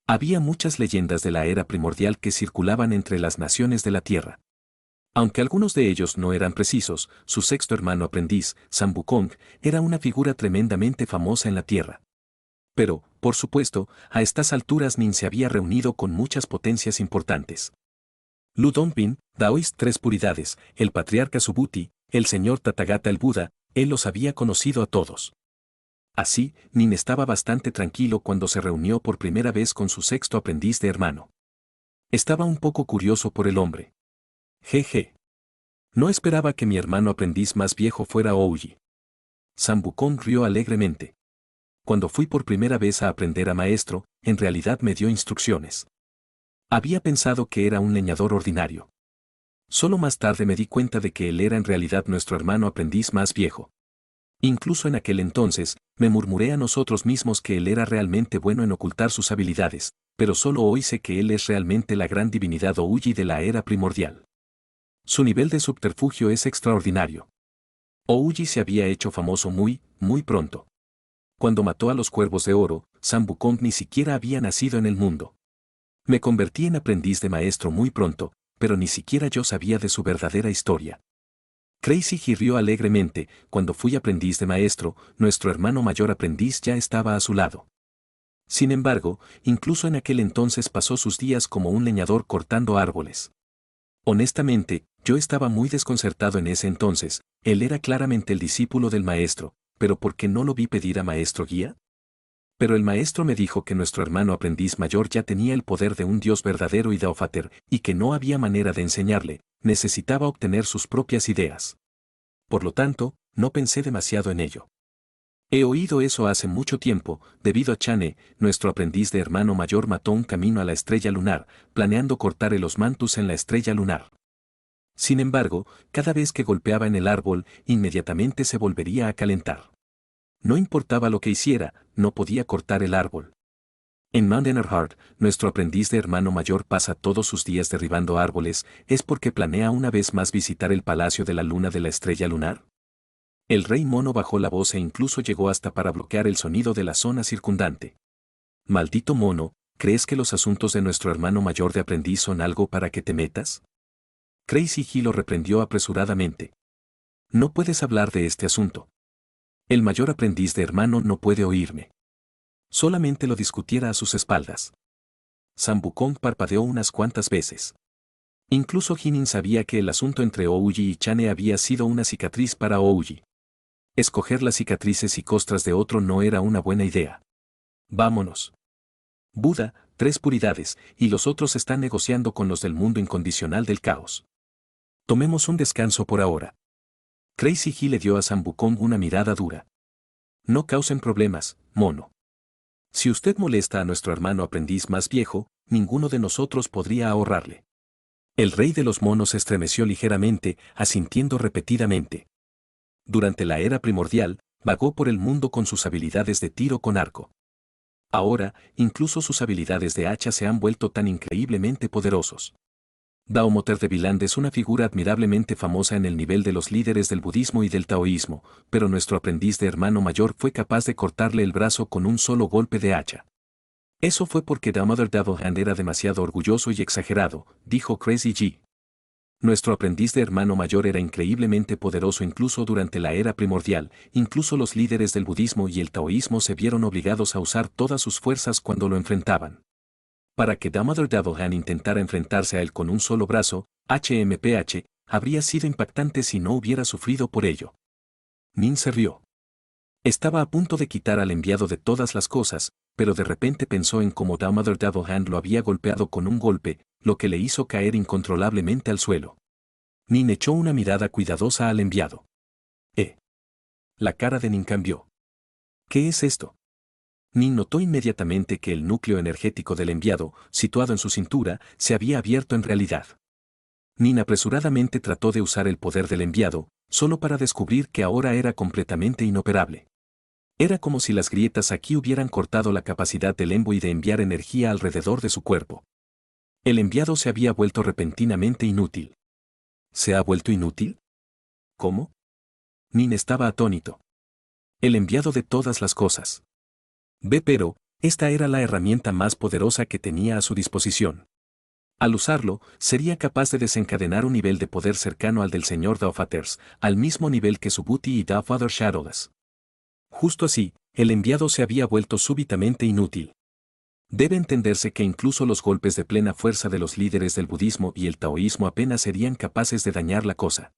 Había muchas leyendas de la era primordial que circulaban entre las naciones de la Tierra. Aunque algunos de ellos no eran precisos, su sexto hermano aprendiz, Sam Wukong, era una figura tremendamente famosa en la Tierra. Pero, por supuesto, a estas alturas Nin se había reunido con muchas potencias importantes. Lu Dongbin, Daoist Tres Puridades, el patriarca Subhuti, el señor Tathagata el Buda, él los había conocido a todos. Así, Nin estaba bastante tranquilo cuando se reunió por primera vez con su sexto aprendiz de hermano. Estaba un poco curioso por el hombre. Jeje. No esperaba que mi hermano aprendiz más viejo fuera Ouji. Sam Wukong rió alegremente. Cuando fui por primera vez a aprender a maestro, en realidad me dio instrucciones. Había pensado que era un leñador ordinario. Solo más tarde me di cuenta de que él era en realidad nuestro hermano aprendiz más viejo. Incluso en aquel entonces, me murmuré a nosotros mismos que él era realmente bueno en ocultar sus habilidades, pero solo hoy sé que él es realmente la gran divinidad Ouji de la era primordial. Su nivel de subterfugio es extraordinario. Ouji se había hecho famoso muy pronto. Cuando mató a los cuervos de oro, Sam Wukong ni siquiera había nacido en el mundo. Me convertí en aprendiz de maestro muy pronto, pero ni siquiera yo sabía de su verdadera historia. Crazy rió alegremente. Cuando fui aprendiz de maestro, nuestro hermano mayor aprendiz ya estaba a su lado. Sin embargo, incluso en aquel entonces pasó sus días como un leñador cortando árboles. Honestamente, yo estaba muy desconcertado en ese entonces. Él era claramente el discípulo del maestro, pero ¿por qué no lo vi pedir a maestro guía? Pero el maestro me dijo que nuestro hermano aprendiz mayor ya tenía el poder de un dios verdadero y Daofater, y que no había manera de enseñarle, necesitaba obtener sus propias ideas. Por lo tanto, no pensé demasiado en ello. He oído eso hace mucho tiempo, debido a Chane, nuestro aprendiz de hermano mayor mató un camino a la estrella lunar, planeando cortar el osmanthus en la estrella lunar. Sin embargo, cada vez que golpeaba en el árbol, inmediatamente se volvería a calentar. No importaba lo que hiciera, no podía cortar el árbol. En Mount Enerhard, nuestro aprendiz de hermano mayor pasa todos sus días derribando árboles, ¿es porque planea una vez más visitar el palacio de la luna de la estrella lunar? El rey mono bajó la voz e incluso llegó hasta para bloquear el sonido de la zona circundante. Maldito mono, ¿crees que los asuntos de nuestro hermano mayor de aprendiz son algo para que te metas? Crazy lo reprendió apresuradamente. No puedes hablar de este asunto. El mayor aprendiz de hermano no puede oírme. Solamente lo discutiera a sus espaldas. Sam Wukong parpadeó unas cuantas veces. Incluso Jinin sabía que el asunto entre Ouji y Chane había sido una cicatriz para Ouji. Escoger las cicatrices y costras de otro no era una buena idea. Vámonos. Buda, Tres Puridades, y los otros están negociando con los del mundo incondicional del caos. Tomemos un descanso por ahora. Crazy le dio a Sam Wukong una mirada dura. No causen problemas, mono. Si usted molesta a nuestro hermano aprendiz más viejo, ninguno de nosotros podría ahorrarle. El rey de los monos estremeció ligeramente, asintiendo repetidamente. Durante la era primordial, vagó por el mundo con sus habilidades de tiro con arco. Ahora, incluso sus habilidades de hacha se han vuelto tan increíblemente poderosos. Daomoter de Viland es una figura admirablemente famosa en el nivel de los líderes del budismo y del taoísmo, pero nuestro aprendiz de hermano mayor fue capaz de cortarle el brazo con un solo golpe de hacha. Eso fue porque Damoder Daohand era demasiado orgulloso y exagerado, dijo Crazy G. Nuestro aprendiz de hermano mayor era increíblemente poderoso incluso durante la era primordial, incluso los líderes del budismo y el taoísmo se vieron obligados a usar todas sus fuerzas cuando lo enfrentaban. Para que Damoder Daohand intentara enfrentarse a él con un solo brazo, HMPH, habría sido impactante si no hubiera sufrido por ello. Nin se rió. Estaba a punto de quitar al enviado de todas las cosas, pero de repente pensó en cómo Damoder Daohand lo había golpeado con un golpe, lo que le hizo caer incontrolablemente al suelo. Nin echó una mirada cuidadosa al enviado. La cara de Nin cambió. ¿Qué es esto? Nin notó inmediatamente que el núcleo energético del enviado, situado en su cintura, se había abierto en realidad. Nin apresuradamente trató de usar el poder del enviado, solo para descubrir que ahora era completamente inoperable. Era como si las grietas aquí hubieran cortado la capacidad del envoy de enviar energía alrededor de su cuerpo. El enviado se había vuelto repentinamente inútil. ¿Se ha vuelto inútil? ¿Cómo? Nin estaba atónito. El enviado de todas las cosas. Pero, esta era la herramienta más poderosa que tenía a su disposición. Al usarlo, sería capaz de desencadenar un nivel de poder cercano al del señor Daufaters, al mismo nivel que Subuti y Dauffather Shadowless. Justo así, el enviado se había vuelto súbitamente inútil. Debe entenderse que incluso los golpes de plena fuerza de los líderes del budismo y el taoísmo apenas serían capaces de dañar la cosa.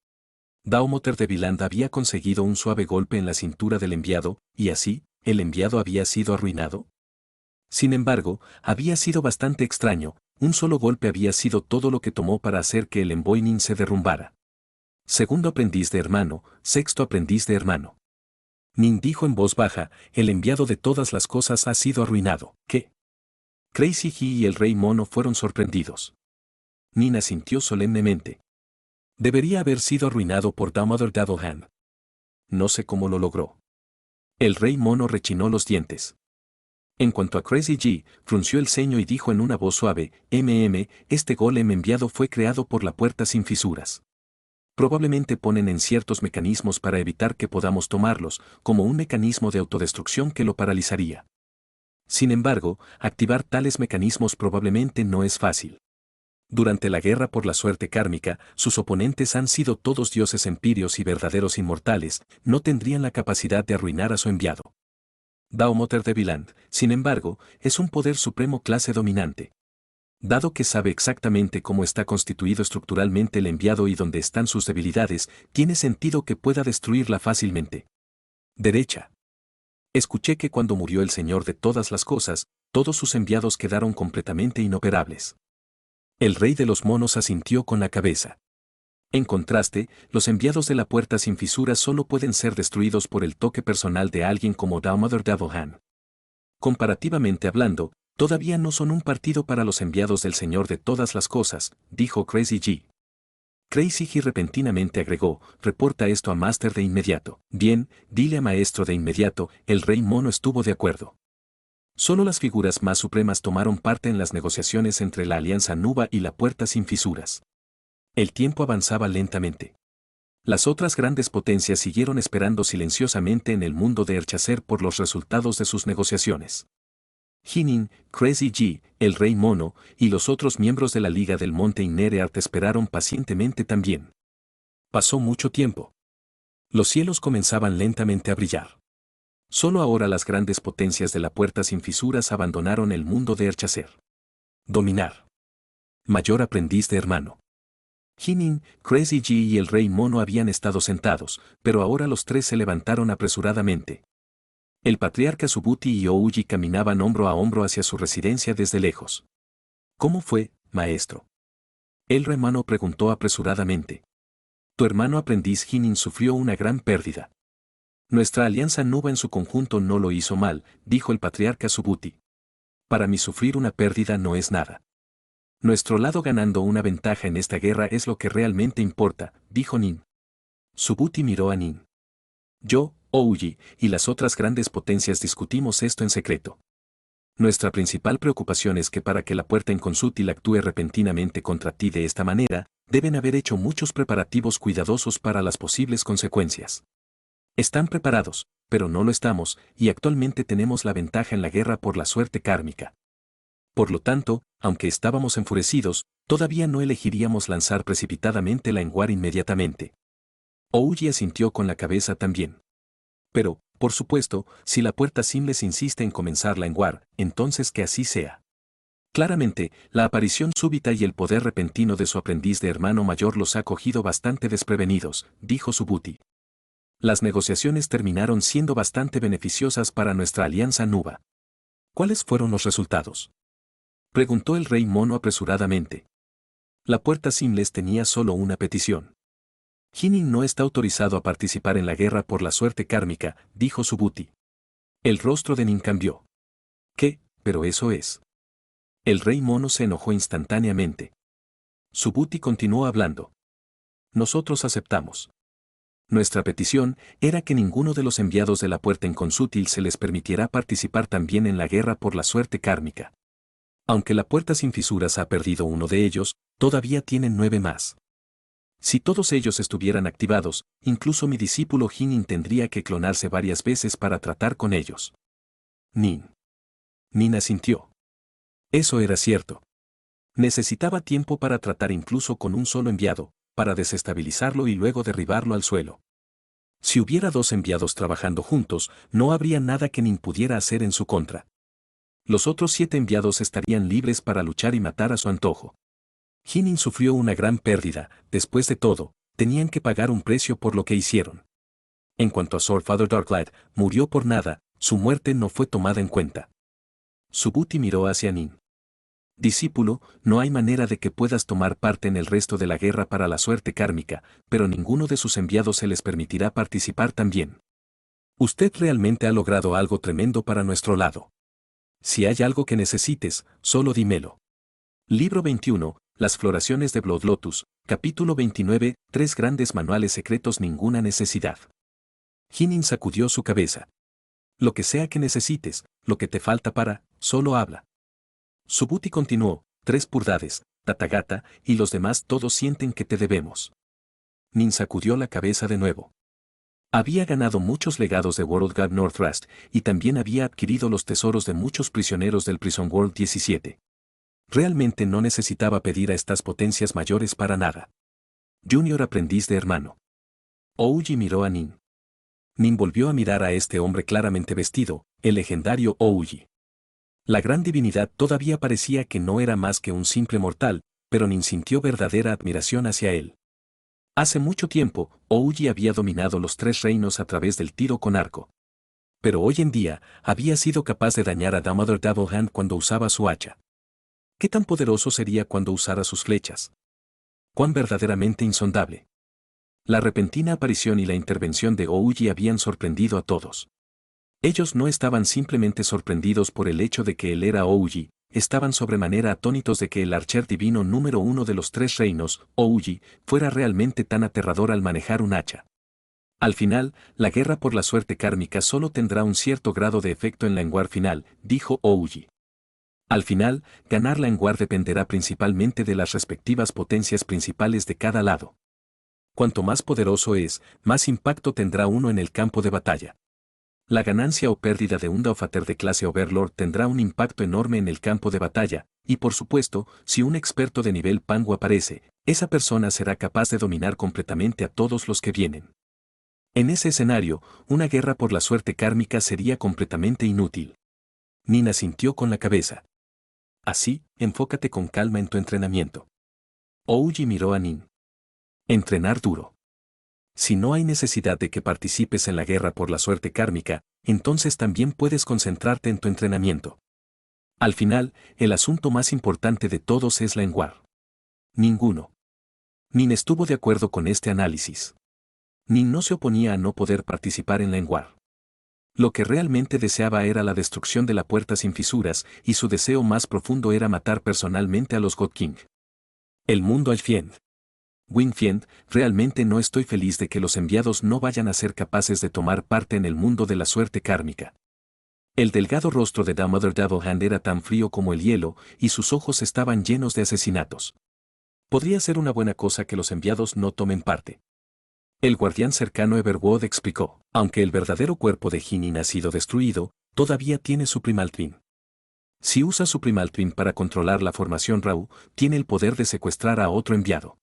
Daomoter de Viland había conseguido un suave golpe en la cintura del enviado, y así, ¿el enviado había sido arruinado? Sin embargo, había sido bastante extraño, un solo golpe había sido todo lo que tomó para hacer que el envoy Nin se derrumbara. Segundo aprendiz de hermano, sexto aprendiz de hermano. Nin dijo en voz baja, el enviado de todas las cosas ha sido arruinado. ¿Qué? Crazy Ji y el rey mono fueron sorprendidos. Nin asintió solemnemente. Debería haber sido arruinado por Damoder Daddlehan. No sé cómo lo logró. El rey mono rechinó los dientes. En cuanto a Crazy Ji, frunció el ceño y dijo en una voz suave, este golem enviado fue creado por la puerta sin fisuras. Probablemente ponen en ciertos mecanismos para evitar que podamos tomarlos, como un mecanismo de autodestrucción que lo paralizaría. Sin embargo, activar tales mecanismos probablemente no es fácil. Durante la guerra por la suerte kármica, sus oponentes han sido todos dioses empíreos y verdaderos inmortales, no tendrían la capacidad de arruinar a su enviado. Daomoter de Viland, sin embargo, es un poder supremo clase dominante. Dado que sabe exactamente cómo está constituido estructuralmente el enviado y dónde están sus debilidades, tiene sentido que pueda destruirla fácilmente. Derecha. Escuché que cuando murió el Señor de todas las cosas, todos sus enviados quedaron completamente inoperables. El rey de los monos asintió con la cabeza. En contraste, los enviados de la puerta sin fisuras solo pueden ser destruidos por el toque personal de alguien como Damoder Daddlehan. Comparativamente hablando, todavía no son un partido para los enviados del Señor de todas las cosas, dijo Crazy Ji. Crazy Ji repentinamente agregó, reporta esto a Master de inmediato. Bien, dile a Maestro de inmediato, el rey mono estuvo de acuerdo. Solo las figuras más supremas tomaron parte en las negociaciones entre la Alianza Nuba y la Puerta sin Fisuras. El tiempo avanzaba lentamente. Las otras grandes potencias siguieron esperando silenciosamente en el mundo de Erchacer por los resultados de sus negociaciones. Hinin, Crazy Ji, el Rey Mono, y los otros miembros de la Liga del Monte Innereart esperaron pacientemente también. Pasó mucho tiempo. Los cielos comenzaban lentamente a brillar. Solo ahora las grandes potencias de la Puerta sin Fisuras abandonaron el mundo de Erchacer. Dominar. Mayor aprendiz de hermano. Hinin, Crazy Ji y el Rey Mono habían estado sentados, pero ahora los tres se levantaron apresuradamente. El patriarca Subuti y Ouji caminaban hombro a hombro hacia su residencia desde lejos. ¿Cómo fue, maestro? El hermano preguntó apresuradamente. Tu hermano aprendiz Hinin sufrió una gran pérdida. Nuestra alianza Nuba en su conjunto no lo hizo mal, dijo el patriarca Subuti. Para mí sufrir una pérdida no es nada. Nuestro lado ganando una ventaja en esta guerra es lo que realmente importa, dijo Nin. Subuti miró a Nin. Yo, Ouji, y las otras grandes potencias discutimos esto en secreto. Nuestra principal preocupación es que para que la puerta inconsútil actúe repentinamente contra ti de esta manera, deben haber hecho muchos preparativos cuidadosos para las posibles consecuencias. Están preparados, pero no lo estamos, y actualmente tenemos la ventaja en la guerra por la suerte kármica. Por lo tanto, aunque estábamos enfurecidos, todavía no elegiríamos lanzar precipitadamente la Enguar inmediatamente. Ouji asintió con la cabeza también. Pero, por supuesto, si la puerta Simles insiste en comenzar la Enguar, entonces que así sea. Claramente, la aparición súbita y el poder repentino de su aprendiz de hermano mayor los ha cogido bastante desprevenidos, dijo Subuti. Las negociaciones terminaron siendo bastante beneficiosas para nuestra alianza Nuba. ¿Cuáles fueron los resultados? Preguntó el Rey Mono apresuradamente. La puerta Simles tenía solo una petición. Hinin no está autorizado a participar en la guerra por la suerte kármica, dijo Subuti. El rostro de Nin cambió. ¿Qué? Pero eso es. El Rey Mono se enojó instantáneamente. Subuti continuó hablando. Nosotros aceptamos. Nuestra petición era que ninguno de los enviados de la puerta inconsútil se les permitiera participar también en la guerra por la suerte kármica. Aunque la puerta sin fisuras ha perdido uno de ellos, todavía tienen 9 más. Si todos ellos estuvieran activados, incluso mi discípulo Jinin tendría que clonarse varias veces para tratar con ellos. Nin asintió. Eso era cierto. Necesitaba tiempo para tratar incluso con un solo enviado, para desestabilizarlo y luego derribarlo al suelo. Si hubiera dos enviados trabajando juntos, no habría nada que Nin pudiera hacer en su contra. Los otros 7 enviados estarían libres para luchar y matar a su antojo. Jinin sufrió una gran pérdida, después de todo, tenían que pagar un precio por lo que hicieron. En cuanto a Sword Father Darklight, murió por nada, su muerte no fue tomada en cuenta. Subuti miró hacia Nin. Discípulo, no hay manera de que puedas tomar parte en el resto de la guerra para la suerte kármica, pero ninguno de sus enviados se les permitirá participar también. Usted realmente ha logrado algo tremendo para nuestro lado. Si hay algo que necesites, solo dímelo. Libro 21, Las floraciones de Blood Lotus, capítulo 29, 3 grandes manuales secretos, ninguna necesidad. Jinin sacudió su cabeza. Lo que sea que necesites, lo que te falta para, solo habla. Subuti continuó, 3 purdades, Tathagata, y los demás todos sienten que te debemos. Nin sacudió la cabeza de nuevo. Había ganado muchos legados de World Guard Northrust, y también había adquirido los tesoros de muchos prisioneros del Prison World 17. Realmente no necesitaba pedir a estas potencias mayores para nada. Junior aprendiz de hermano. Ouji miró a Nin. Nin volvió a mirar a este hombre claramente vestido, el legendario Ouji. La gran divinidad todavía parecía que no era más que un simple mortal, pero Nin sintió verdadera admiración hacia él. Hace mucho tiempo, Ouji había dominado los 3 reinos a través del tiro con arco. Pero hoy en día, había sido capaz de dañar a Damodar Double Hand cuando usaba su hacha. ¿Qué tan poderoso sería cuando usara sus flechas? ¿Cuán verdaderamente insondable? La repentina aparición y la intervención de Ouji habían sorprendido a todos. Ellos no estaban simplemente sorprendidos por el hecho de que él era Ouji, estaban sobremanera atónitos de que el archer divino número 1 de los 3 reinos, Ouji, fuera realmente tan aterrador al manejar un hacha. Al final, la guerra por la suerte kármica solo tendrá un cierto grado de efecto en la Enguar final, dijo Ouji. Al final, ganar la Enguar dependerá principalmente de las respectivas potencias principales de cada lado. Cuanto más poderoso es, más impacto tendrá uno en el campo de batalla. La ganancia o pérdida de un Daofater de clase Overlord tendrá un impacto enorme en el campo de batalla, y por supuesto, si un experto de nivel Pangu aparece, esa persona será capaz de dominar completamente a todos los que vienen. En ese escenario, una guerra por la suerte kármica sería completamente inútil. Nin asintió con la cabeza. Así, enfócate con calma en tu entrenamiento. Ouji miró a Nin. Entrenar duro. Si no hay necesidad de que participes en la guerra por la suerte kármica, entonces también puedes concentrarte en tu entrenamiento. Al final, el asunto más importante de todos es la Enguar. Ninguno. Nin estuvo de acuerdo con este análisis. Nin no se oponía a no poder participar en la Enguar. Lo que realmente deseaba era la destrucción de la puerta sin fisuras, y su deseo más profundo era matar personalmente a los God King. El mundo Alfiend. Winfiend, realmente no estoy feliz de que los enviados no vayan a ser capaces de tomar parte en el mundo de la suerte kármica. El delgado rostro de Damodar Double Hand era tan frío como el hielo, y sus ojos estaban llenos de asesinatos. Podría ser una buena cosa que los enviados no tomen parte. El guardián cercano Everwood explicó, aunque el verdadero cuerpo de Jinin ha sido destruido, todavía tiene su Primal Twin. Si usa su Primal Twin para controlar la formación Rau, tiene el poder de secuestrar a otro enviado.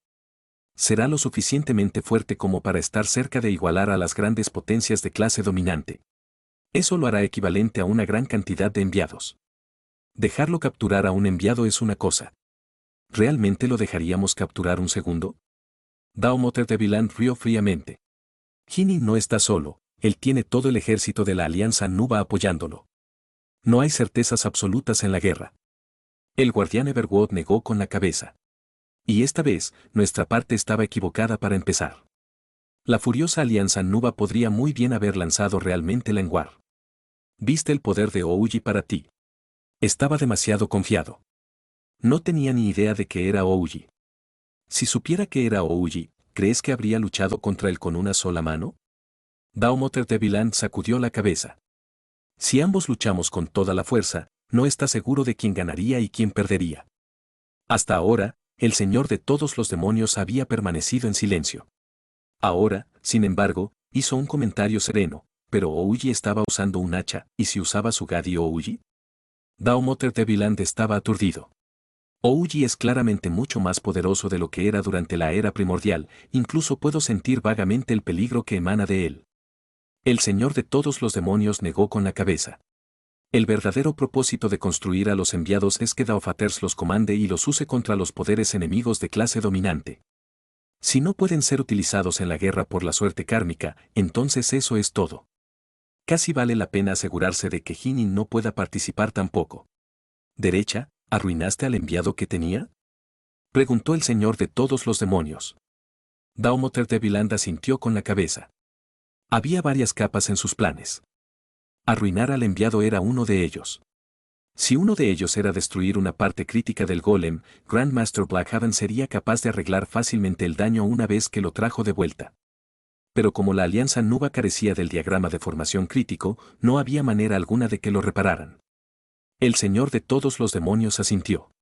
Será lo suficientemente fuerte como para estar cerca de igualar a las grandes potencias de clase dominante. Eso lo hará equivalente a una gran cantidad de enviados. Dejarlo capturar a un enviado es una cosa. ¿Realmente lo dejaríamos capturar un segundo? Daomoter de Viland rió fríamente. Jinin no está solo, él tiene todo el ejército de la Alianza Nuba apoyándolo. No hay certezas absolutas en la guerra. El guardián Everwood negó con la cabeza. Y esta vez, nuestra parte estaba equivocada para empezar. La furiosa Alianza Nuba podría muy bien haber lanzado realmente la Enguar. ¿Viste el poder de Ouji para ti? Estaba demasiado confiado. No tenía ni idea de que era Ouji. Si supiera que era Ouji, ¿crees que habría luchado contra él con una sola mano? Daomoter de Viland sacudió la cabeza. Si ambos luchamos con toda la fuerza, no está seguro de quién ganaría y quién perdería. Hasta ahora, el señor de todos los demonios había permanecido en silencio. Ahora, sin embargo, hizo un comentario sereno, pero Ouji estaba usando un hacha, ¿y si usaba su Gadi Ouji? Daomoter de Viland estaba aturdido. Ouji es claramente mucho más poderoso de lo que era durante la era primordial, incluso puedo sentir vagamente el peligro que emana de él. El señor de todos los demonios negó con la cabeza. El verdadero propósito de construir a los enviados es que Daofaters los comande y los use contra los poderes enemigos de clase dominante. Si no pueden ser utilizados en la guerra por la suerte kármica, entonces eso es todo. Casi vale la pena asegurarse de que Hinin no pueda participar tampoco. ¿Derecha, arruinaste al enviado que tenía? Preguntó el señor de todos los demonios. Daomoter de Viland asintió con la cabeza. Había varias capas en sus planes. Arruinar al enviado era uno de ellos. Si uno de ellos era destruir una parte crítica del golem, Grandmaster Blackhaven sería capaz de arreglar fácilmente el daño una vez que lo trajo de vuelta. Pero como la Alianza Nuba carecía del diagrama de formación crítico, no había manera alguna de que lo repararan. El señor de todos los demonios asintió.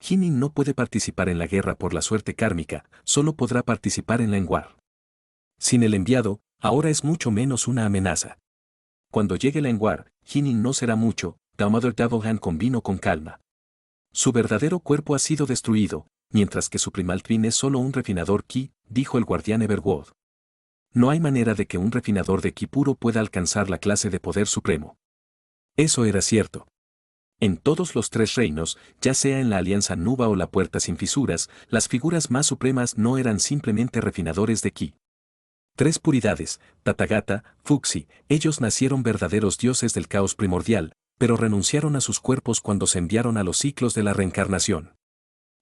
Hinin no puede participar en la guerra por la suerte kármica, solo podrá participar en la Engwar. Sin el enviado, ahora es mucho menos una amenaza. Cuando llegue la Engwar, Hinin no será mucho, Daomoder Davelhan convino con calma. Su verdadero cuerpo ha sido destruido, mientras que su primal twin es solo un refinador ki, dijo el guardián Everwood. No hay manera de que un refinador de ki puro pueda alcanzar la clase de poder supremo. Eso era cierto. En todos los tres reinos, ya sea en la Alianza Nuba o la Puerta sin Fisuras, las figuras más supremas no eran simplemente refinadores de ki. Tres puridades, Tathagata, Fuxi, ellos nacieron verdaderos dioses del caos primordial, pero renunciaron a sus cuerpos cuando se enviaron a los ciclos de la reencarnación.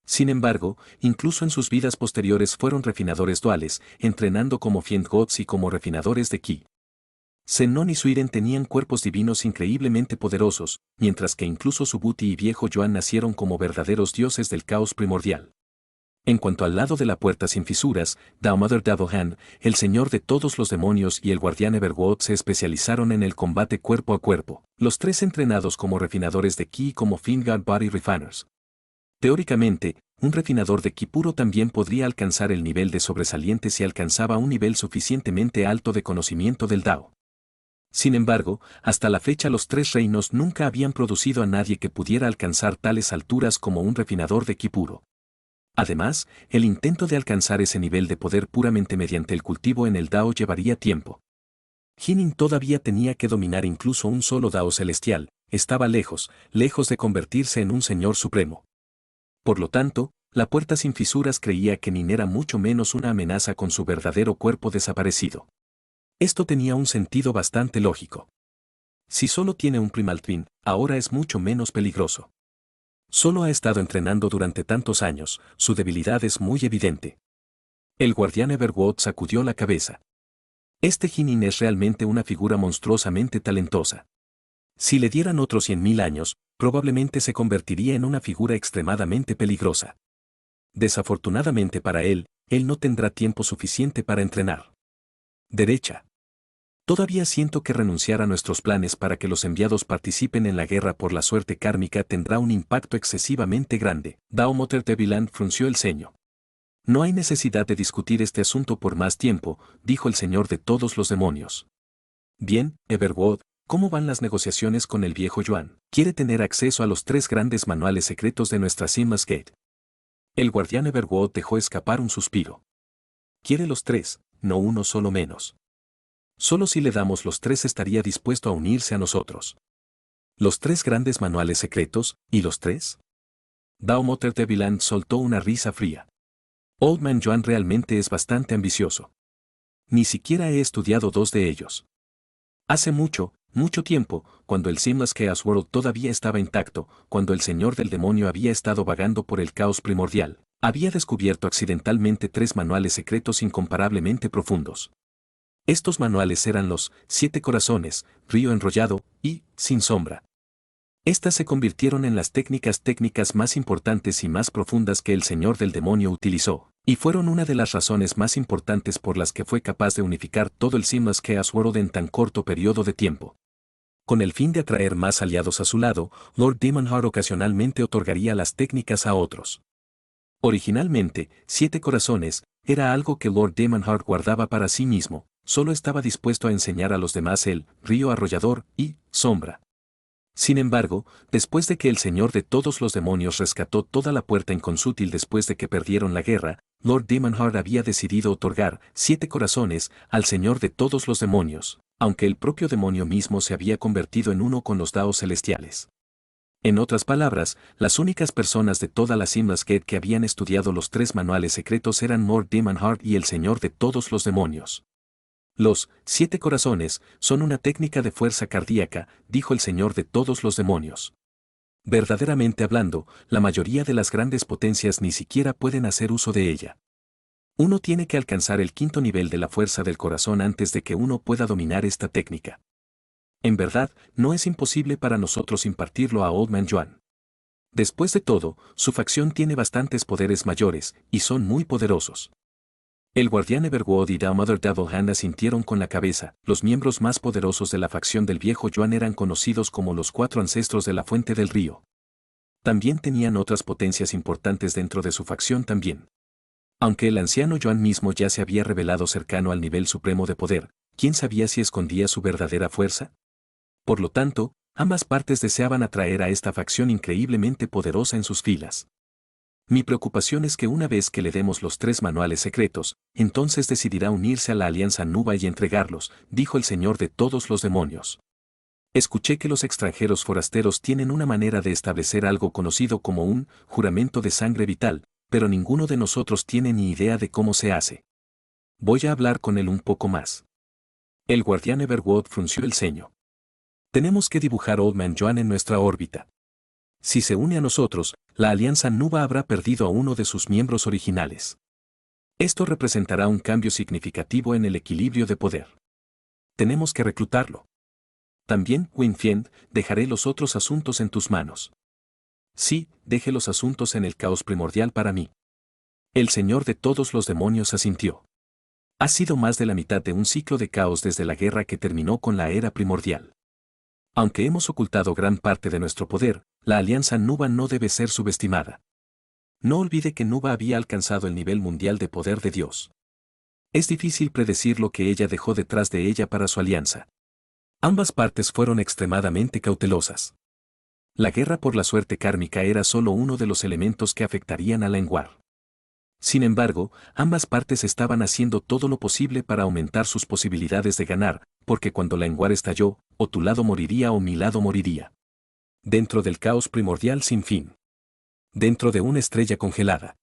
Sin embargo, incluso en sus vidas posteriores fueron refinadores duales, entrenando como Fiendgods y como refinadores de ki. Zenon y Suiren tenían cuerpos divinos increíblemente poderosos, mientras que incluso Subuti y Viejo Yuan nacieron como verdaderos dioses del caos primordial. En cuanto al lado de la Puerta sin Fisuras, Daomoder Davelhan, el señor de todos los demonios y el guardián Everwood se especializaron en el combate cuerpo a cuerpo, los tres entrenados como refinadores de ki y como Fiendguard Body Refiners. Teóricamente, un refinador de ki puro también podría alcanzar el nivel de sobresaliente si alcanzaba un nivel suficientemente alto de conocimiento del Dao. Sin embargo, hasta la fecha los tres reinos nunca habían producido a nadie que pudiera alcanzar tales alturas como un refinador de ki puro. Además, el intento de alcanzar ese nivel de poder puramente mediante el cultivo en el Dao llevaría tiempo. Hinin todavía tenía que dominar incluso un solo Dao celestial, estaba lejos, lejos de convertirse en un señor supremo. Por lo tanto, la Puerta sin Fisuras creía que Nin era mucho menos una amenaza con su verdadero cuerpo desaparecido. Esto tenía un sentido bastante lógico. Si solo tiene un primal twin, ahora es mucho menos peligroso. Solo ha estado entrenando durante tantos años, su debilidad es muy evidente. El guardián Everwood sacudió la cabeza. Este Hinin es realmente una figura monstruosamente talentosa. Si le dieran otros 100.000 años, probablemente se convertiría en una figura extremadamente peligrosa. Desafortunadamente para él no tendrá tiempo suficiente para entrenar. Derecha. Todavía siento que renunciar a nuestros planes para que los enviados participen en la guerra por la suerte kármica tendrá un impacto excesivamente grande. Daomoter de Viland frunció el ceño. No hay necesidad de discutir este asunto por más tiempo, dijo el señor de todos los demonios. Bien, Everwood, ¿cómo van las negociaciones con el viejo Yuan? Quiere tener acceso a los tres grandes manuales secretos de nuestra Simas Gate. El guardián Everwood dejó escapar un suspiro. Quiere los tres, no uno solo menos. Solo si le damos los tres estaría dispuesto a unirse a nosotros. ¿Los tres grandes manuales secretos, y los tres? Daomoter de Viland soltó una risa fría. Old Man Yuan realmente es bastante ambicioso. Ni siquiera he estudiado dos de ellos. Hace mucho, mucho tiempo, cuando el Seamless Chaos World todavía estaba intacto, cuando el Señor del Demonio había estado vagando por el caos primordial, había descubierto accidentalmente tres manuales secretos incomparablemente profundos. Estos manuales eran los 7 corazones, Río enrollado y Sin sombra. Estas se convirtieron en las técnicas más importantes y más profundas que el Señor del Demonio utilizó, y fueron una de las razones más importantes por las que fue capaz de unificar todo el Seamless Chaos World en tan corto periodo de tiempo. Con el fin de atraer más aliados a su lado, Lord Demonheart ocasionalmente otorgaría las técnicas a otros. Originalmente, 7 corazones, era algo que Lord Daemonheart guardaba para sí mismo, solo estaba dispuesto a enseñar a los demás el río arrollador y sombra. Sin embargo, después de que el Señor de todos los demonios rescató toda la puerta inconsútil después de que perdieron la guerra, Lord Daemonheart había decidido otorgar 7 corazones al Señor de todos los demonios, aunque el propio demonio mismo se había convertido en uno con los daos celestiales. En otras palabras, las únicas personas de toda la Simlas Gate que habían estudiado los 3 manuales secretos eran Lord Daemonheart y el Señor de todos los demonios. Los 7 corazones son una técnica de fuerza cardíaca, dijo el Señor de todos los demonios. Verdaderamente hablando, la mayoría de las grandes potencias ni siquiera pueden hacer uso de ella. Uno tiene que alcanzar el 5º nivel de la fuerza del corazón antes de que uno pueda dominar esta técnica. En verdad, no es imposible para nosotros impartirlo a Old Man Yuan. Después de todo, su facción tiene bastantes poderes mayores, y son muy poderosos. El guardián Everwood y The Mother Devil Hand asintieron con la cabeza. Los miembros más poderosos de la facción del viejo Yuan eran conocidos como los 4 ancestros de la fuente del río. También tenían otras potencias importantes dentro de su facción también. Aunque el anciano Yuan mismo ya se había revelado cercano al nivel supremo de poder, ¿quién sabía si escondía su verdadera fuerza? Por lo tanto, ambas partes deseaban atraer a esta facción increíblemente poderosa en sus filas. Mi preocupación es que una vez que le demos los 3 manuales secretos, entonces decidirá unirse a la Alianza Nuba y entregarlos, dijo el Señor de todos los demonios. Escuché que los extranjeros forasteros tienen una manera de establecer algo conocido como un juramento de sangre vital, pero ninguno de nosotros tiene ni idea de cómo se hace. Voy a hablar con él un poco más. El guardián Everwood frunció el ceño. Tenemos que dibujar Old Man Yuan en nuestra órbita. Si se une a nosotros, la Alianza Nuba habrá perdido a uno de sus miembros originales. Esto representará un cambio significativo en el equilibrio de poder. Tenemos que reclutarlo. También, Winfiend, dejaré los otros asuntos en tus manos. Sí, deje los asuntos en el caos primordial para mí. El Señor de todos los demonios asintió. Ha sido más de la mitad de un ciclo de caos desde la guerra que terminó con la era primordial. Aunque hemos ocultado gran parte de nuestro poder, la Alianza Nuba no debe ser subestimada. No olvide que Nuba había alcanzado el nivel mundial de poder de Dios. Es difícil predecir lo que ella dejó detrás de ella para su alianza. Ambas partes fueron extremadamente cautelosas. La guerra por la suerte kármica era solo uno de los elementos que afectarían a la Lengwar. Sin embargo, ambas partes estaban haciendo todo lo posible para aumentar sus posibilidades de ganar, porque cuando la Lengwar estalló, o tu lado moriría o mi lado moriría. Dentro del caos primordial sin fin. Dentro de una estrella congelada.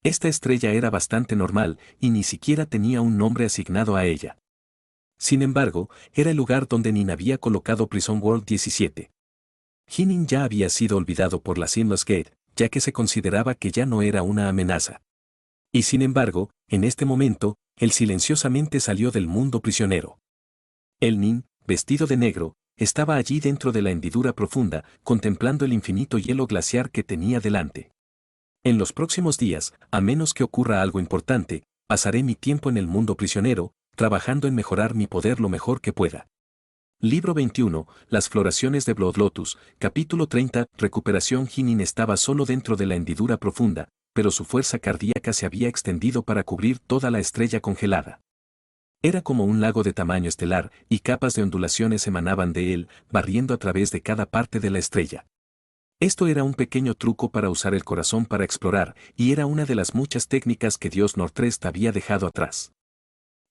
Esta estrella era bastante normal y ni siquiera tenía un nombre asignado a ella. Sin embargo, era el lugar donde Nin había colocado Prison World 17. Hinin ya había sido olvidado por la Simlas Gate, ya que se consideraba que ya no era una amenaza. Y sin embargo, en este momento, él silenciosamente salió del mundo prisionero. El Nin, vestido de negro, estaba allí dentro de la hendidura profunda, contemplando el infinito hielo glaciar que tenía delante. En los próximos días, a menos que ocurra algo importante, pasaré mi tiempo en el mundo prisionero, trabajando en mejorar mi poder lo mejor que pueda. Libro 21, Las floraciones de Blood Lotus, capítulo 30, Recuperación. Hinin estaba solo dentro de la hendidura profunda, pero su fuerza cardíaca se había extendido para cubrir toda la estrella congelada. Era como un lago de tamaño estelar, y capas de ondulaciones emanaban de él, barriendo a través de cada parte de la estrella. Esto era un pequeño truco para usar el corazón para explorar, y era una de las muchas técnicas que Dios Northrest había dejado atrás.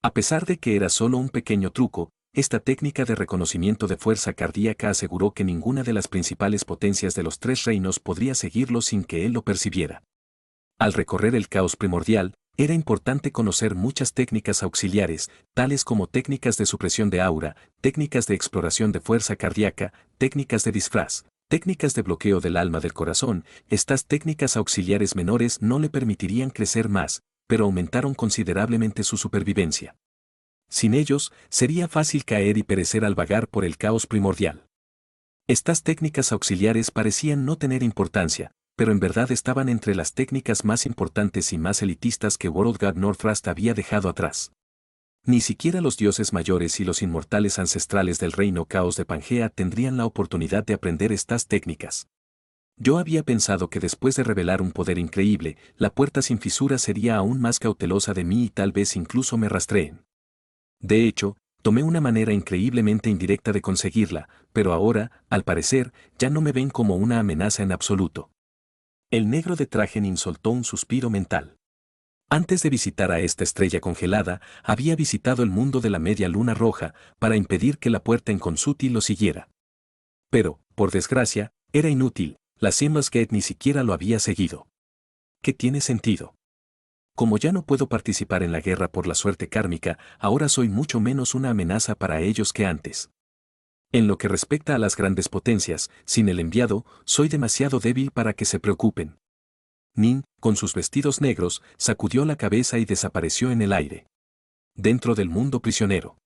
A pesar de que era solo un pequeño truco, esta técnica de reconocimiento de fuerza cardíaca aseguró que ninguna de las principales potencias de los 3 reinos podría seguirlo sin que él lo percibiera. Al recorrer el caos primordial, era importante conocer muchas técnicas auxiliares, tales como técnicas de supresión de aura, técnicas de exploración de fuerza cardíaca, técnicas de disfraz, técnicas de bloqueo del alma del corazón. Estas técnicas auxiliares menores no le permitirían crecer más, pero aumentaron considerablemente su supervivencia. Sin ellos, sería fácil caer y perecer al vagar por el caos primordial. Estas técnicas auxiliares parecían no tener importancia, pero en verdad estaban entre las técnicas más importantes y más elitistas que World God Northrest había dejado atrás. Ni siquiera los dioses mayores y los inmortales ancestrales del reino caos de Pangea tendrían la oportunidad de aprender estas técnicas. Yo había pensado que después de revelar un poder increíble, la puerta sin fisura sería aún más cautelosa de mí y tal vez incluso me rastreen. De hecho, tomé una manera increíblemente indirecta de conseguirla, pero ahora, al parecer, ya no me ven como una amenaza en absoluto. El negro de traje Nin soltó un suspiro mental. Antes de visitar a esta estrella congelada, había visitado el mundo de la media luna roja para impedir que la puerta inconsútil lo siguiera. Pero, por desgracia, era inútil, la Seamus Gate ni siquiera lo había seguido. ¿Qué tiene sentido? Como ya no puedo participar en la guerra por la suerte kármica, ahora soy mucho menos una amenaza para ellos que antes. En lo que respecta a las grandes potencias, sin el enviado, soy demasiado débil para que se preocupen. Nin, con sus vestidos negros, sacudió la cabeza y desapareció en el aire. Dentro del mundo prisionero.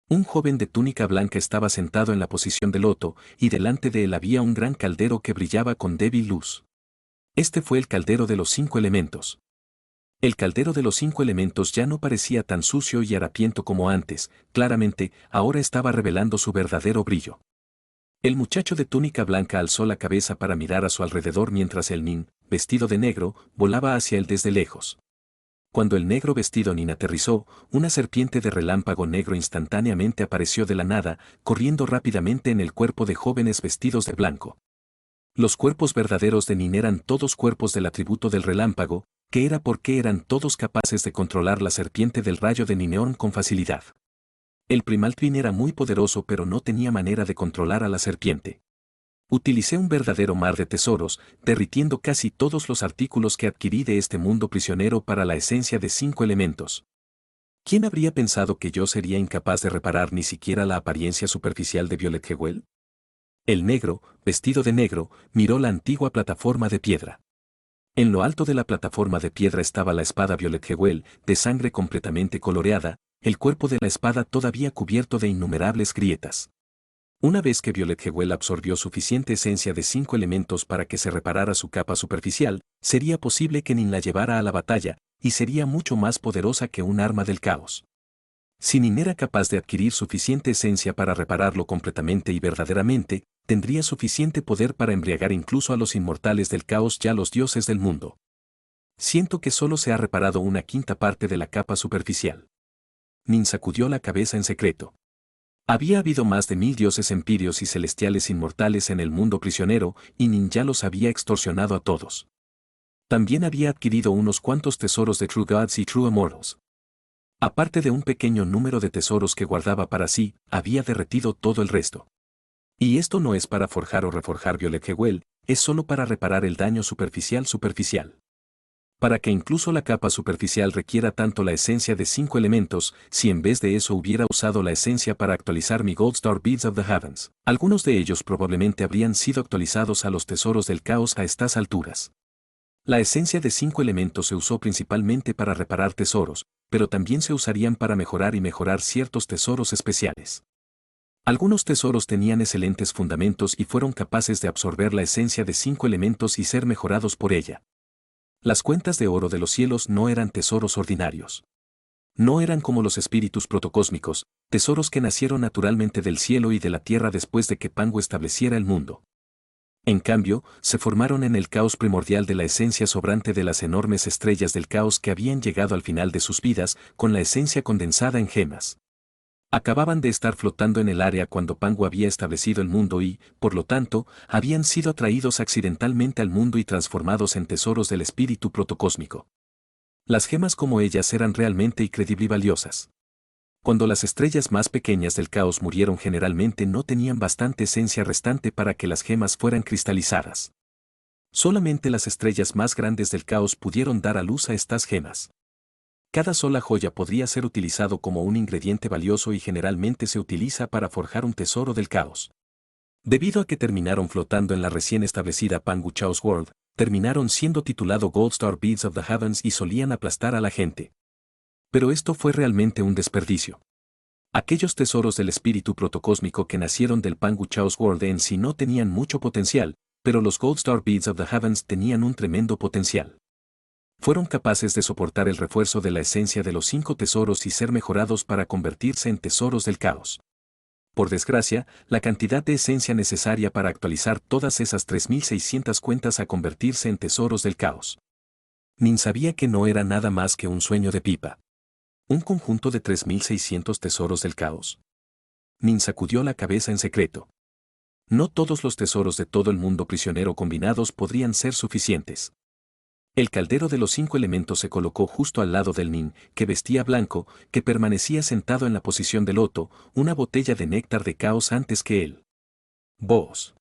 Un joven de túnica blanca estaba sentado en la posición de loto, y delante de él había un gran caldero que brillaba con débil luz. Este fue el caldero de los 5 elementos. El caldero de los 5 elementos ya no parecía tan sucio y harapiento como antes, claramente, ahora estaba revelando su verdadero brillo. El muchacho de túnica blanca alzó la cabeza para mirar a su alrededor mientras el Nin, vestido de negro, volaba hacia él desde lejos. Cuando el negro vestido Nin aterrizó, una serpiente de relámpago negro instantáneamente apareció de la nada, corriendo rápidamente en el cuerpo de jóvenes vestidos de blanco. Los cuerpos verdaderos de Nin eran todos cuerpos del atributo del relámpago, que era porque eran todos capaces de controlar la serpiente del rayo de Nineón con facilidad. El Primal Twin era muy poderoso pero no tenía manera de controlar a la serpiente. Utilicé un verdadero mar de tesoros, derritiendo casi todos los artículos que adquirí de este mundo prisionero para la esencia de 5 elementos. ¿Quién habría pensado que yo sería incapaz de reparar ni siquiera la apariencia superficial de Violet Hewell? El negro, vestido de negro, miró la antigua plataforma de piedra. En lo alto de la plataforma de piedra estaba la espada Violet Hewell, de sangre completamente coloreada, el cuerpo de la espada todavía cubierto de innumerables grietas. Una vez que Violet Hewell absorbió suficiente esencia de 5 elementos para que se reparara su capa superficial, sería posible que Nin la llevara a la batalla, y sería mucho más poderosa que un arma del caos. Si Nin era capaz de adquirir suficiente esencia para repararlo completamente y verdaderamente, tendría suficiente poder para embriagar incluso a los inmortales del caos y a los dioses del mundo. Siento que solo se ha reparado una quinta parte de la capa superficial. Nin sacudió la cabeza en secreto. Había habido más de 1000 dioses empíreos y celestiales inmortales en el mundo prisionero, y Nin ya los había extorsionado a todos. También había adquirido unos cuantos tesoros de True Gods y True Immortals. Aparte de un pequeño número de tesoros que guardaba para sí, había derretido todo el resto. Y esto no es para forjar o reforjar Violet Hewell, es solo para reparar el daño superficial. Para que incluso la capa superficial requiera tanto la esencia de 5 elementos, si en vez de eso hubiera usado la esencia para actualizar mi Gold Star Beads of the Heavens, algunos de ellos probablemente habrían sido actualizados a los tesoros del caos a estas alturas. La esencia de 5 elementos se usó principalmente para reparar tesoros, pero también se usarían para mejorar y mejorar ciertos tesoros especiales. Algunos tesoros tenían excelentes fundamentos y fueron capaces de absorber la esencia de 5 elementos y ser mejorados por ella. Las cuentas de oro de los cielos no eran tesoros ordinarios. No eran como los espíritus protocósmicos, tesoros que nacieron naturalmente del cielo y de la tierra después de que Pangu estableciera el mundo. En cambio, se formaron en el caos primordial de la esencia sobrante de las enormes estrellas del caos que habían llegado al final de sus vidas, con la esencia condensada en gemas. Acababan de estar flotando en el área cuando Pangu había establecido el mundo y, por lo tanto, habían sido atraídos accidentalmente al mundo y transformados en tesoros del espíritu protocósmico. Las gemas como ellas eran realmente increíble y valiosas. Cuando las estrellas más pequeñas del caos murieron generalmente no tenían bastante esencia restante para que las gemas fueran cristalizadas. Solamente las estrellas más grandes del caos pudieron dar a luz a estas gemas. Cada sola joya podría ser utilizado como un ingrediente valioso y generalmente se utiliza para forjar un tesoro del caos. Debido a que terminaron flotando en la recién establecida Pangu Chaos World, terminaron siendo titulado Gold Star Beads of the Heavens y solían aplastar a la gente. Pero esto fue realmente un desperdicio. Aquellos tesoros del espíritu protocósmico que nacieron del Pangu Chaos World en sí no tenían mucho potencial, pero los Gold Star Beads of the Heavens tenían un tremendo potencial. Fueron capaces de soportar el refuerzo de la esencia de los 5 tesoros y ser mejorados para convertirse en tesoros del caos. Por desgracia, la cantidad de esencia necesaria para actualizar todas esas 3600 cuentas a convertirse en tesoros del caos. Nin sabía que no era nada más que un sueño de pipa. ¿Un conjunto de 3600 tesoros del caos? Nin sacudió la cabeza en secreto. No todos los tesoros de todo el mundo prisionero combinados podrían ser suficientes. El caldero de los 5 elementos se colocó justo al lado del Nin, que vestía blanco, que permanecía sentado en la posición de loto, una botella de néctar de caos antes que él. Vos.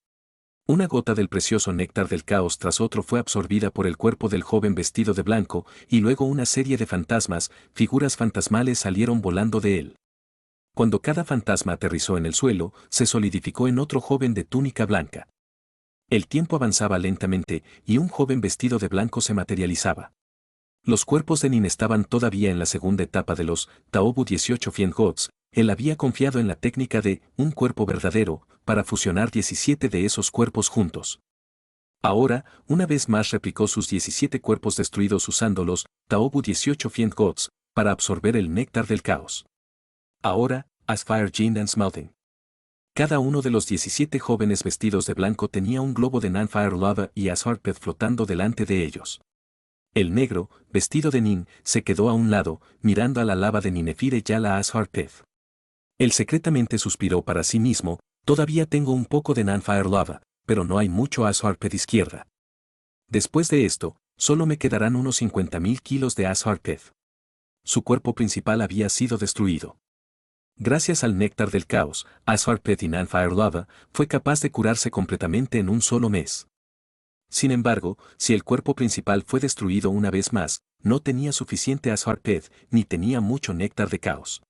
Una gota del precioso néctar del caos tras otro fue absorbida por el cuerpo del joven vestido de blanco, y luego una serie de fantasmas, figuras fantasmales salieron volando de él. Cuando cada fantasma aterrizó en el suelo, se solidificó en otro joven de túnica blanca. El tiempo avanzaba lentamente, y un joven vestido de blanco se materializaba. Los cuerpos de Nin estaban todavía en la segunda etapa de los Taobu 18 Fien Gods. Él había confiado en la técnica de un cuerpo verdadero, para fusionar 17 de esos cuerpos juntos. Ahora, una vez más replicó sus 17 cuerpos destruidos usando los Taobu 18 Fien Gods, para absorber el néctar del caos. Ahora, as fire Jin and Smelting. Cada uno de los 17 jóvenes vestidos de blanco tenía un globo de Nanfire Lava y Azharpeth flotando delante de ellos. El negro, vestido de Nin, se quedó a un lado, mirando a la lava de Ninefire Yala Azharpeth. Él secretamente suspiró para sí mismo: todavía tengo un poco de Nanfire Lava, pero no hay mucho Azharpeth izquierda. Después de esto, solo me quedarán unos 50.000 kilos de Azharpeth. Su cuerpo principal había sido destruido. Gracias al néctar del caos, Azharpeth y Nanfire Lava fue capaz de curarse completamente en un solo mes. Sin embargo, si el cuerpo principal fue destruido una vez más, no tenía suficiente Azharpeth ni tenía mucho néctar de caos.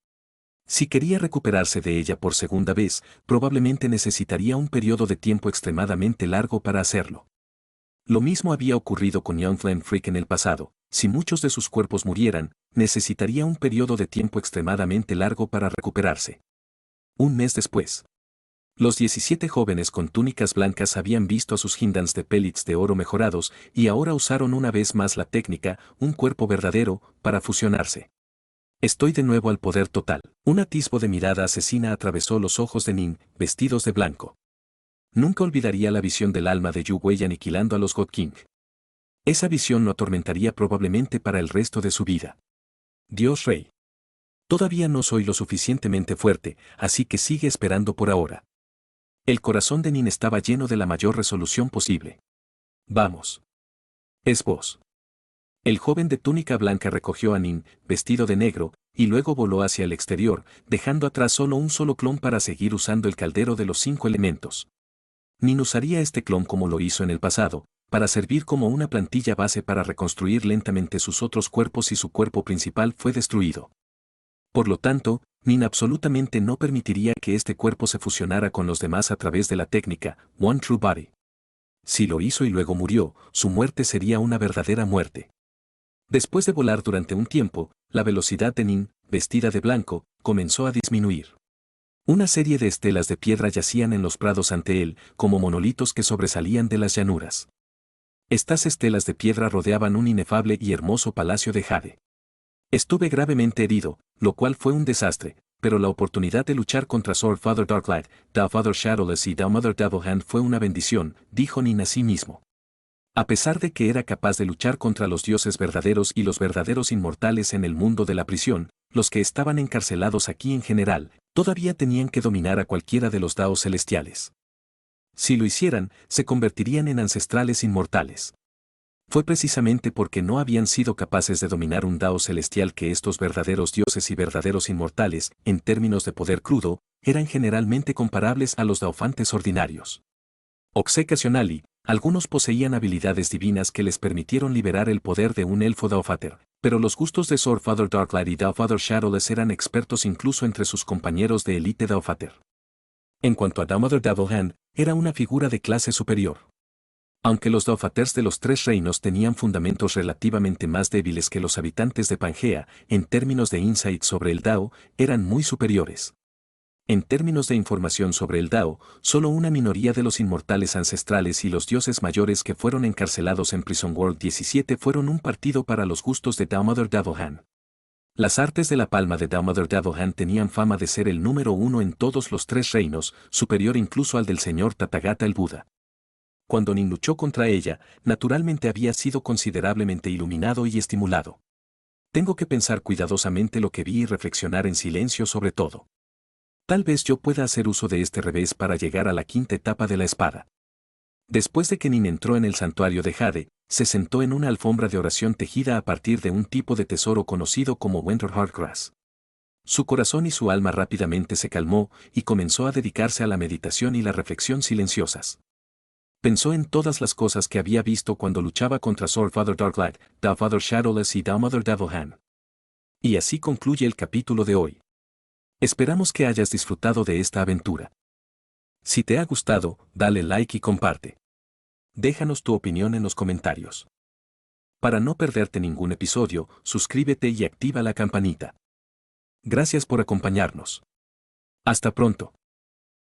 Si quería recuperarse de ella por segunda vez, probablemente necesitaría un periodo de tiempo extremadamente largo para hacerlo. Lo mismo había ocurrido con Young Flame Freak en el pasado. Si muchos de sus cuerpos murieran, necesitaría un periodo de tiempo extremadamente largo para recuperarse. Un mes después, los 17 jóvenes con túnicas blancas habían visto a sus hindans de pellets de oro mejorados y ahora usaron una vez más la técnica, un cuerpo verdadero, para fusionarse. Estoy de nuevo al poder total. Un atisbo de mirada asesina atravesó los ojos de Nin, vestidos de blanco. Nunca olvidaría la visión del alma de Yu Wei aniquilando a los God King. Esa visión lo atormentaría probablemente para el resto de su vida. Dios Rey. Todavía no soy lo suficientemente fuerte, así que sigue esperando por ahora. El corazón de Nin estaba lleno de la mayor resolución posible. Vamos. Es vos. El joven de túnica blanca recogió a Nin, vestido de negro, y luego voló hacia el exterior, dejando atrás solo un solo clon para seguir usando el caldero de los 5 elementos. Nin usaría este clon como lo hizo en el pasado, para servir como una plantilla base para reconstruir lentamente sus otros cuerpos si su cuerpo principal fue destruido. Por lo tanto, Nin absolutamente no permitiría que este cuerpo se fusionara con los demás a través de la técnica One True Body. Si lo hizo y luego murió, su muerte sería una verdadera muerte. Después de volar durante un tiempo, la velocidad de Nin, vestida de blanco, comenzó a disminuir. Una serie de estelas de piedra yacían en los prados ante él, como monolitos que sobresalían de las llanuras. Estas estelas de piedra rodeaban un inefable y hermoso palacio de jade. Estuve gravemente herido, lo cual fue un desastre, pero la oportunidad de luchar contra Sword Father Darklight, Thou Father Shadowless y Thou Mother Devil Hand fue una bendición, dijo Nin a sí mismo. A pesar de que era capaz de luchar contra los dioses verdaderos y los verdaderos inmortales en el mundo de la prisión, los que estaban encarcelados aquí en general, todavía tenían que dominar a cualquiera de los daos celestiales. Si lo hicieran, se convertirían en ancestrales inmortales. Fue precisamente porque no habían sido capaces de dominar un dao celestial que estos verdaderos dioses y verdaderos inmortales, en términos de poder crudo, eran generalmente comparables a los daofantes ordinarios. Ocasionalmente, algunos poseían habilidades divinas que les permitieron liberar el poder de un elfo daofater, pero los gustos de Sword Father Darklight y Thou Father Shadowless eran expertos incluso entre sus compañeros de élite daofater. En cuanto a Thou Mother Devil Hand, era una figura de clase superior. Aunque los Daofaters de los 3 reinos tenían fundamentos relativamente más débiles que los habitantes de Pangea, en términos de insight sobre el Dao, eran muy superiores. En términos de información sobre el Dao, solo una minoría de los inmortales ancestrales y los dioses mayores que fueron encarcelados en Prison World 17 fueron un partido para los gustos de Thou Mother Devil Hand. Las artes de la palma de Damodar Davohan tenían fama de ser el número uno en todos los tres reinos, superior incluso al del señor Tathagata el Buda. Cuando Nin luchó contra ella, naturalmente había sido considerablemente iluminado y estimulado. Tengo que pensar cuidadosamente lo que vi y reflexionar en silencio sobre todo. Tal vez yo pueda hacer uso de este revés para llegar a la quinta etapa de la espada. Después de que Nin entró en el santuario de Jade, se sentó en una alfombra de oración tejida a partir de un tipo de tesoro conocido como Winter Heartgrass. Su corazón y su alma rápidamente se calmó y comenzó a dedicarse a la meditación y la reflexión silenciosas. Pensó en todas las cosas que había visto cuando luchaba contra Swordfather Darklight, Darkfather Shadowless y Damodar Davohan. Y así concluye el capítulo de hoy. Esperamos que hayas disfrutado de esta aventura. Si te ha gustado, dale like y comparte. Déjanos tu opinión en los comentarios. Para no perderte ningún episodio, suscríbete y activa la campanita. Gracias por acompañarnos. Hasta pronto.